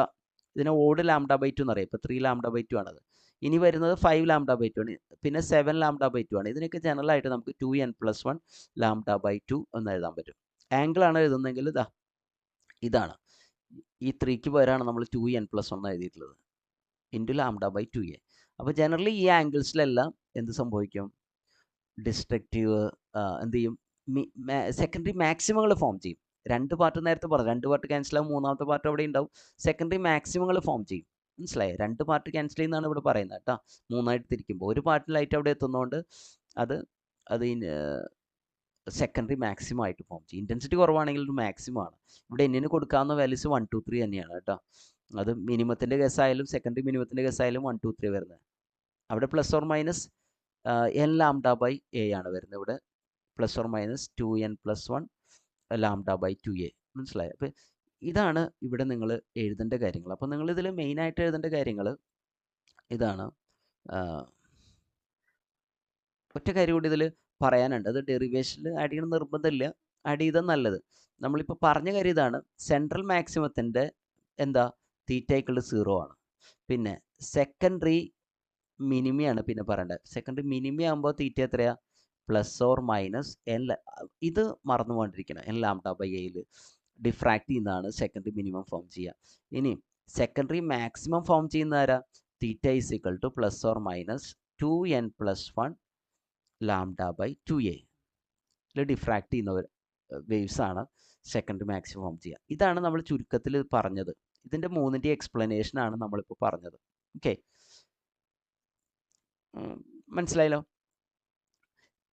ഇതിനെ ഓഡ് λ/2 എന്നറിയാം. ഇപ്പോൾ 3 λ/2 ആണത്. ഇനി വരുന്നത് 5 λ/2 ആണ്, പിന്നെ 7 λ/2 ആണ്. ഇതിനൊക്കെ ജനറലായിട്ട് നമുക്ക് 2n+1 λ/2 എന്ന് എഴുതാൻ പറ്റും. ആംഗിൾ ആണ് എഴുതുന്നതെങ്കിൽ ഇതാണ്, ഈ 3ക്ക് പകരമാണ് നമ്മൾ 2n+1 എഴുതിയിട്ടുള്ളത് ഇൻറ്റു λ/2a. അപ്പോൾ ജനറലി ഈ ആംഗിൾസിലെല്ലാം എന്ത് സംഭവിക്കും? ഡിസ്ട്രക്റ്റീവ് എന്ത് ചെയ്യും? സെക്കൻഡറി മാക്സിമങ്ങൾ ഫോം ചെയ്യും. രണ്ട് പാർട്ട് നേരത്തെ പറഞ്ഞു, രണ്ട് പാർട്ട് ക്യാൻസൽ ആവും, മൂന്നാമത്തെ പാർട്ട് അവിടെ ഉണ്ടാവും. സെക്കൻഡറി മാക്സിമങ്ങൾ ഫോം ചെയ്യും. മനസ്സിലായോ? രണ്ട് പാർട്ട് ക്യാൻസൽ ചെയ്യുന്നതാണ് ഇവിടെ പറയുന്നത് കേട്ടോ. മൂന്നായിട്ട് തിരിക്കുമ്പോൾ ഒരു പാർട്ട് ലൈറ്റ് അവിടെ എത്തുന്നതുകൊണ്ട് അത് സെക്കൻഡറി മാക്സിമം ആയിട്ട് ഫോം ചെയ്യും. ഇൻറ്റൻസിറ്റി കുറവാണെങ്കിൽ ഒരു മാക്സിമം ആണ്. ഇവിടെ എന്നിന് കൊടുക്കാവുന്ന വാല്യൂസ് 1, 2, 3 തന്നെയാണ് കേട്ടോ. അത് മിനിമത്തിൻ്റെ കേസായാലും സെക്കൻഡറി മിനിമത്തിൻ്റെ കേസായാലും 1, 2, 3 വരുന്നത്. അവിടെ +or- n λ/a ആണ് വരുന്നത്. ഇവിടെ +or-2n+1 λ/2a. മനസ്സിലായോ? അപ്പോൾ ഇതാണ് ഇവിടെ നിങ്ങൾ എഴുതേണ്ട കാര്യങ്ങൾ. അപ്പോൾ നിങ്ങളിതിൽ മെയിനായിട്ട് എഴുതേണ്ട കാര്യങ്ങൾ ഇതാണ്. ഒറ്റ കാര്യം കൂടി ഇതിൽ പറയാനുണ്ട്. അത് ഡെറിവേഷനിൽ ആഡ് ചെയ്യണം നിർബന്ധമില്ല, ആഡ് ചെയ്താൽ നല്ലത്. നമ്മളിപ്പോൾ പറഞ്ഞ കാര്യം ഇതാണ്, സെൻട്രൽ മാക്സിമത്തിൻ്റെ എന്താ θ=0 ആണ്. പിന്നെ സെക്കൻഡറി മിനിമയാണ് പിന്നെ പറയേണ്ടത്. സെക്കൻഡറി മിനിമ ആകുമ്പോൾ തീറ്റ എത്രയാ? +or-n. ഇത് മറന്നു പോകാണ്ടിരിക്കണം. n λ/aയിൽ ഡിഫ്രാക്ട് ചെയ്യുന്നതാണ് സെക്കൻഡറി മിനിമം ഫോം ചെയ്യുക. ഇനി സെക്കൻഡറി മാക്സിമം ഫോം ചെയ്യുന്ന ആരാ? θ = +or-2n+1 λ/2a. ഇതിൽ ഡിഫ്രാക്ട് ചെയ്യുന്ന വേവ്സ് ആണ് സെക്കൻഡറി മാക്സിമം ഫോം ചെയ്യുക. ഇതാണ് നമ്മൾ ചുരുക്കത്തിൽ പറഞ്ഞത്. ഇതിൻ്റെ മൂന്നിൻ്റെ എക്സ്പ്ലനേഷൻ ആണ് നമ്മളിപ്പോൾ പറഞ്ഞത്. ഓക്കെ, മനസ്സിലായല്ലോ?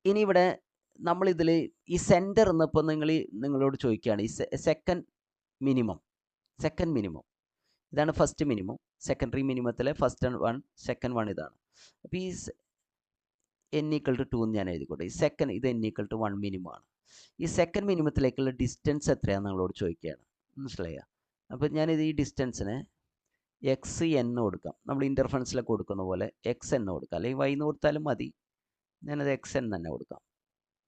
ഇനി ഇവിടെ നമ്മളിതിൽ ഈ സെൻറ്റർ എന്നിപ്പോൾ നിങ്ങളോട് ചോദിക്കുകയാണ്, ഈ സെക്കൻഡ് മിനിമം ഇതാണ് ഫസ്റ്റ് മിനിമം. സെക്കൻഡറി മിനിമത്തിലെ ഫസ്റ്റ് വൺ, സെക്കൻഡ് വൺ ഇതാണ്. അപ്പോൾ ഈ n = 2 എന്ന് ഞാൻ എഴുതിക്കോട്ടെ. ഈ സെക്കൻഡ് ഇത് n = 1 മിനിമമാണ്. ഈ സെക്കൻഡ് മിനിമത്തിലേക്കുള്ള ഡിസ്റ്റൻസ് എത്രയാണെന്ന് നിങ്ങളോട് ചോദിക്കുകയാണ്. മനസ്സിലായോ? അപ്പോൾ ഞാനിത് ഈ ഡിസ്റ്റൻസിനെ xn കൊടുക്കാം. നമ്മൾ ഇൻ്റർഫറൻസിലൊക്കെ കൊടുക്കുന്ന പോലെ xn കൊടുക്കാം, അല്ലെങ്കിൽ y എന്ന് കൊടുത്താലും മതി. ഞാനത് xn തന്നെ കൊടുക്കാം.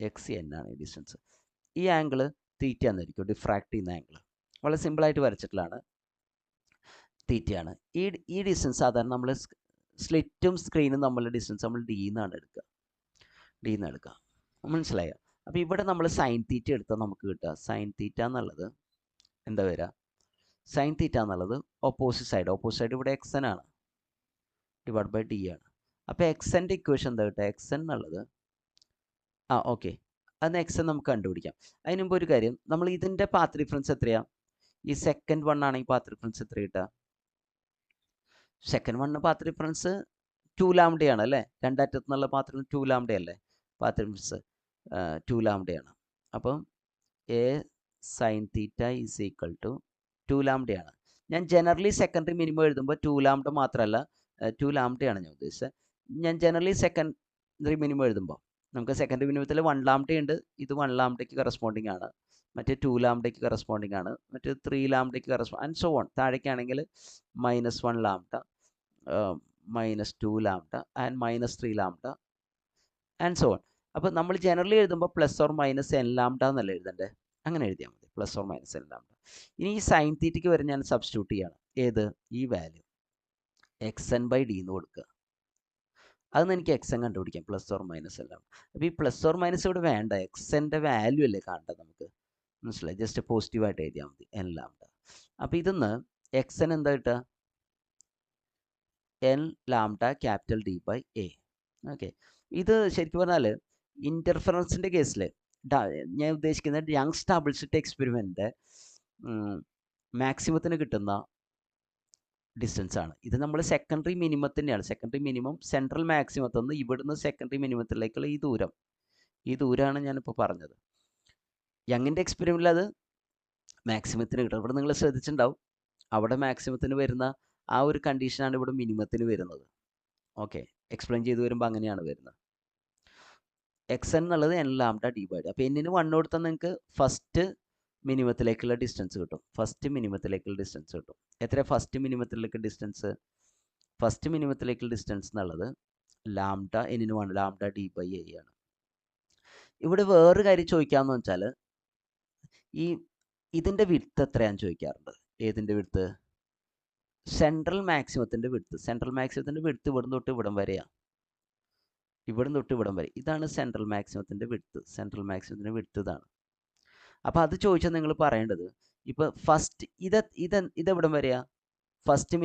xn ആണ് ഈ ഡിസ്റ്റൻസ്. ഈ ആംഗിൾ തീറ്റ എന്നായിരിക്കും, ഡിഫ്രാക്ട് ചെയ്യുന്ന ആംഗിൾ. വളരെ സിമ്പിളായിട്ട് വരച്ചിട്ടുള്ളതാണ്, തീറ്റയാണ്. ഈ ഡിസ്റ്റൻസ് സാധാരണ നമ്മൾ സ്ലിറ്റും സ്ക്രീനും തമ്മിലുള്ള ഡിസ്റ്റൻസ് നമ്മൾ d എന്നാണ് എടുക്കുക. മനസ്സിലായോ? അപ്പോൾ ഇവിടെ നമ്മൾ സൈൻ തീറ്റ എടുത്താൽ നമുക്ക് കിട്ടുക, സൈൻ തീറ്റ എന്നുള്ളത് എന്താ വരിക? സൈൻ തീറ്റ എന്നുള്ളത് ഓപ്പോസിറ്റ് സൈഡ് ഇവിടെ xn ആണ്, /d ആണ്. അപ്പോൾ xൻ്റെ ഇക്വേഷൻ എന്താ കിട്ടുക? xn എന്നുള്ളത് ഓക്കെ, അന്ന് xn നമുക്ക് കണ്ടുപിടിക്കാം. അതിന് മുമ്പ് ഒരു കാര്യം, നമ്മൾ ഇതിൻ്റെ പാത്ത് ഡിഫറൻസ് എത്രയാണ്? ഈ സെക്കൻഡ് വൺ ആണെങ്കിൽ പാത്ത് ഡിഫറൻസ് എത്ര കിട്ടുക? സെക്കൻഡ് വണ്ണിന് പാത്ത് ഡിഫറൻസ് 2 λ ആണ് അല്ലേ? രണ്ടറ്റത്തു നിന്നുള്ള പാത്ത് ഡിഫറൻസ് 2 λ അല്ലേ? പാത്ത് ഡിഫറൻസ് 2 λ ആണ്. അപ്പം a sin θ = 2 λ ആണ്. ഞാൻ ജനറലി സെക്കൻഡറി മിനിമം എഴുതുമ്പോൾ 2 λ മാത്രമല്ല, 2 λ ആണ് ഞാൻ ഉദ്ദേശിച്ചത്. ഞാൻ ജനറലി സെക്കൻഡറി മിനിമം എഴുതുമ്പോൾ നമുക്ക് സെക്കൻഡറി മിനിമത്തിൽ 1 λ ഉണ്ട്. ഇത് 1 λക്ക് കറസ്പോണ്ടിങ് ആണ്, മറ്റേ 2 λക്ക് കറസ്പോണ്ടിങ് ആണ്, മറ്റേ 3 λക്ക് കറസ്പോണ്ടിങ് ആൻഡ് സോ ഓൺ. താഴേക്കാണെങ്കിൽ -1 λ, -2 λ ആൻഡ് -3 λ ആൻഡ് സോ ഓൺ. അപ്പോൾ നമ്മൾ ജനറലി എഴുതുമ്പോൾ +or-n λ എന്നല്ല എഴുതണ്ടേ? അങ്ങനെ എഴുതിയാൽ മതി, +or-n λ. ഇനി ഈ സൈൻ തീറ്റയ്ക്ക് വരെ ഞാൻ സബ്സ്റ്റിറ്റ്യൂട്ട് ചെയ്യണം. ഏത്? ഈ വാല്യൂ xn/d എന്ന് കൊടുക്കുക. അതൊന്ന് എനിക്ക് xn കണ്ടുപിടിക്കാം, +or-n λ. അപ്പോൾ ഈ +or- ഇവിടെ വേണ്ട, xൻ്റെ വാല്യൂ അല്ലേ കാണേണ്ടത് നമുക്ക്. മനസ്സിലായി? ജസ്റ്റ് പോസിറ്റീവായിട്ട് എഴുതിയാൽ മതി, n λ. അപ്പോൾ ഇതിന്ന് xn എന്താ കിട്ടുക? n λ D/a. ഓക്കെ, ഇത് ശരിക്കും പറഞ്ഞാൽ ഇൻ്റർഫറൻസിൻ്റെ കേസിൽ ഞാൻ ഉദ്ദേശിക്കുന്നത് യങ്സ് ഡബിൾ സ്ലിറ്റ് എക്സ്പെരിമെൻ്റ് മാക്സിമത്തിന് കിട്ടുന്ന ഡിസ്റ്റൻസ് ആണ്. ഇത് നമ്മൾ സെക്കൻഡറി മിനിമം തന്നെയാണ്. സെക്കൻഡറി മിനിമം സെൻട്രൽ മാക്സിമത്തിൽ നിന്ന് ഇവിടുന്ന് സെക്കൻഡറി മിനിമത്തിലേക്കുള്ള ഈ ദൂരമാണ് ഞാനിപ്പോൾ പറഞ്ഞത്. യങ്ങിൻ്റെ എക്സ്പെരിമെൻറ്റിൽ അത് മാക്സിമത്തിന് കിട്ടും. ഇവിടെ നിങ്ങൾ ശ്രദ്ധിച്ചിട്ടുണ്ടാവും, അവിടെ മാക്സിമത്തിന് വരുന്ന ആ ഒരു കണ്ടീഷനാണ് ഇവിടെ മിനിമത്തിന് വരുന്നത്. ഓക്കെ, എക്സ്പ്ലെയിൻ ചെയ്ത് വരുമ്പോൾ അങ്ങനെയാണ് വരുന്നത്. എക്സ് എൻ എന്നുള്ളത് n lambda D by d. അപ്പോൾ എന്നിന് 1 കൊടുത്താൽ നിങ്ങൾക്ക് ഫസ്റ്റ് മിനിമത്തിലേക്കുള്ള ഡിസ്റ്റൻസ് കിട്ടും. ഫസ്റ്റ് മിനിമത്തിലേക്കുള്ള ഡിസ്റ്റൻസ് കിട്ടും. എത്ര ഫസ്റ്റ് മിനിമത്തിലേക്ക് ഡിസ്റ്റൻസ്? ഫസ്റ്റ് മിനിമത്തിലേക്കുള്ള ഡിസ്റ്റൻസ് എന്നുള്ളത് ലാംഡ എന്നിന് 1 ലാംഡ ഡി ബൈ എ ആണ്. ഇവിടെ വേറൊരു കാര്യം ചോദിക്കാമെന്ന് വെച്ചാൽ ഇതിൻ്റെ വിഡ്ത്ത് എത്രയാണെന്ന് ചോദിക്കാറുണ്ട്. ഏതിൻ്റെ വിഡ്ത്ത്? സെൻട്രൽ മാക്സിമത്തിൻ്റെ വിഡ്ത്ത്. സെൻട്രൽ മാക്സിമത്തിൻ്റെ വിഡ്ത്ത് ഇവിടം തൊട്ട് ഇവിടം വരെയാണ്. ഇവിടം തൊട്ട് ഇവിടം വരെ. ഇതാണ് സെൻട്രൽ മാക്സിമത്തിൻ്റെ വിഡ്ത്ത്. സെൻട്രൽ മാക്സിമത്തിൻ്റെ വിഡ്ത്ത് ഇതാണ്. അപ്പോൾ അത് ചോദിച്ചാൽ നിങ്ങൾ പറയേണ്ടത് ഇപ്പോൾ ഫസ്റ്റ് ഇതെവിടം വരെയാ? ഫസ്റ്റ്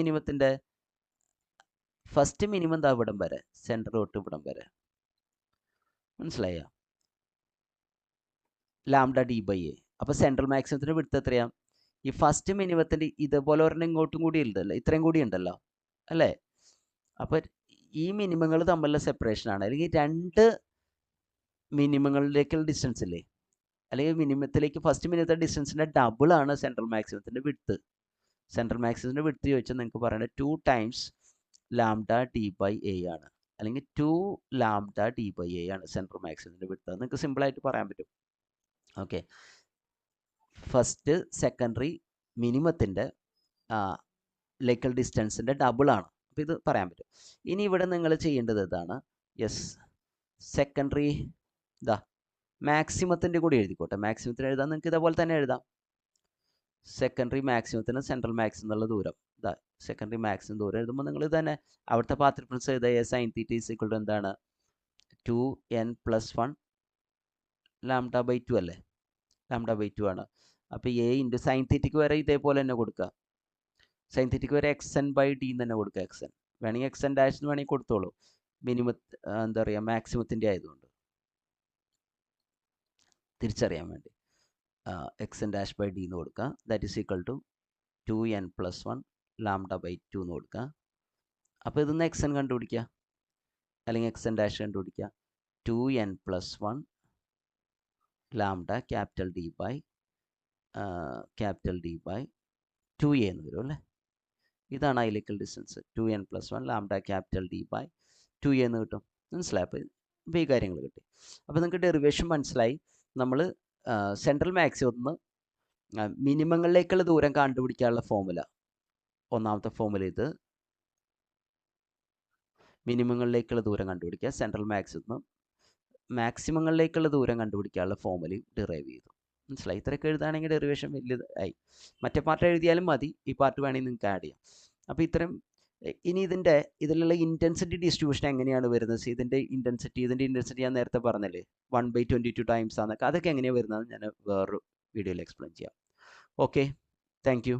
മിനിമം എന്താ ഇവിടം വരെ, സെൻറ്റർ തൊട്ട് ഇവിടം വരെ. മനസ്സിലായോ? Lambda D by a. അപ്പോൾ സെൻട്രൽ മാക്സിമത്തിൻ്റെ വിഡ്ത്ത് എത്രയാണ്? ഈ ഫസ്റ്റ് മിനിമത്തിൻ്റെ ഇതേപോലെ ഒരെണ്ണം ഇങ്ങോട്ടും കൂടി ഉണ്ടല്ലോ, ഇത്രയും കൂടി ഉണ്ടല്ലോ അല്ലേ? അപ്പോൾ ഈ മിനിമങ്ങൾ തമ്മിലുള്ള സെപ്പറേഷനാണ്. അല്ലെങ്കിൽ രണ്ട് മിനിമങ്ങളിലേക്കുള്ള ഡിസ്റ്റൻസ് ഇല്ലേ, അല്ലെങ്കിൽ മിനിമത്തിലേക്ക് ഫസ്റ്റ് മിനിമത്തെ ഡിസ്റ്റൻസിൻ്റെ ഡബിളാണ് സെൻട്രൽ മാക്സിമത്തിൻ്റെ വിഡ്ത്ത്. സെൻട്രൽ മാക്സിമത്തിൻ്റെ വിഡ്ത്ത് ചോദിച്ചാൽ നിങ്ങൾക്ക് പറയുന്നത് 2 times lambda D by a ആണ്, അല്ലെങ്കിൽ 2 ലാംഡ ഡി ബൈ എ ആണ് സെൻട്രൽ മാക്സിമത്തിൻ്റെ വിഡ്ത്ത്. അത് നിങ്ങൾക്ക് സിമ്പിളായിട്ട് പറയാൻ പറ്റും. ഓക്കെ, ഫസ്റ്റ് സെക്കൻഡറി മിനിമത്തിൻ്റെ ലേക്കൽ ഡിസ്റ്റൻസിൻ്റെ ഡബിളാണ്. അപ്പോൾ ഇത് പറയാൻ പറ്റും. ഇനി ഇവിടെ നിങ്ങൾ ചെയ്യേണ്ടത് ഇതാണ്. യെസ്, സെക്കൻഡറി മാക്സിമത്തിൻ്റെ കൂടി എഴുതിക്കോട്ടെ. മാക്സിമത്തിന് എഴുതാൻ നിങ്ങൾക്ക് ഇതേപോലെ തന്നെ എഴുതാം. സെക്കൻഡറി മാക്സിമത്തിന് സെൻട്രൽ മാക്സിമം എന്നുള്ള ദൂരം സെക്കൻഡറി മാക്സിമം ദൂരം എഴുതുമ്പോൾ നിങ്ങൾ ഇത് തന്നെ അവിടുത്തെ പാത്ത് ഡിഫറൻസ് എഴുതുക. Sine theta is equal to എന്താണ്? 2n+1 ലാംഡ ബൈ 2 അല്ലേ? ലാംഡ ബൈ 2 ആണ്. അപ്പോൾ എ ഇൻറ്റു സൈൻ തീറ്റയ്ക്ക് വരെ ഇതേപോലെ തന്നെ കൊടുക്കുക. സൈൻ തീറ്റയ്ക്ക് വരെ xn ബൈ ഡി തന്നെ കൊടുക്കുക. xn വേണമെങ്കിൽ xn ഡാഷ് എന്ന് വേണമെങ്കിൽ കൊടുത്തോളൂ. എന്താ പറയുക, മാക്സിമത്തിൻ്റെ ആയതുകൊണ്ട് തിരിച്ചറിയാൻ വേണ്ടി xn ഡാഷ് ബൈ ഡി എന്ന് കൊടുക്കുക. That is equal to 2n+1 lambda by 2 എന്ന് കൊടുക്കുക. അപ്പോൾ ഇതൊന്ന് xn കണ്ടുപിടിക്കുക, അല്ലെങ്കിൽ xn ഡാഷ് കണ്ടുപിടിക്കുക. 2n+1 lambda capital D by 2a എന്ന് വരും അല്ലേ? ഇതാണ് ഐലേക്കൽ distance. 2n+1 lambda capital D by 2a എന്ന് കിട്ടും. മനസ്സിലായി? അപ്പോൾ ഈ കാര്യങ്ങൾ കിട്ടി. അപ്പോൾ നിങ്ങൾക്ക് ഡെറിവേഷൻ മനസ്സിലായി. നമ്മൾ സെൻട്രൽ മാക്സിമം മിനിമങ്ങളിലേക്കുള്ള ദൂരം കണ്ടുപിടിക്കാനുള്ള ഫോർമുല, ഒന്നാമത്തെ ഫോർമുല ഇത്. മിനിമങ്ങളിലേക്കുള്ള ദൂരം കണ്ടുപിടിക്കുക, സെൻട്രൽ മാക്സിമങ്ങളിലേക്കുള്ള ദൂരം കണ്ടുപിടിക്കാനുള്ള ഫോർമുലയും ഡിറൈവ് ചെയ്തു. മനസ്സിലായി? ഇത്രയൊക്കെ എഴുതുകയാണെങ്കിൽ ഡെറിവേഷൻ വലിയതായി. മറ്റേ പാർട്ട് എഴുതിയാലും മതി, ഈ പാർട്ട് വേണമെങ്കിൽ നിങ്ങൾക്ക് ആഡ് ചെയ്യാം. അപ്പോൾ ഇത്തരം ഇനി ഇതിലുള്ള ഇൻറ്റൻസിറ്റി ഡിസ്ട്രിബ്യൂഷൻ എങ്ങനെയാണ് വരുന്നത്? ഇതിൻ്റെ ഇൻറ്റൻസിറ്റി ഞാൻ നേരത്തെ പറഞ്ഞല്ലേ 1/22 ടൈംസ് ആണെന്നൊക്കെ. അതൊക്കെ എങ്ങനെയാണ് വരുന്നത് ഞാൻ വേറൊരു വീഡിയോയിൽ എക്സ്പ്ലെയിൻ ചെയ്യാം. Okay, thank you.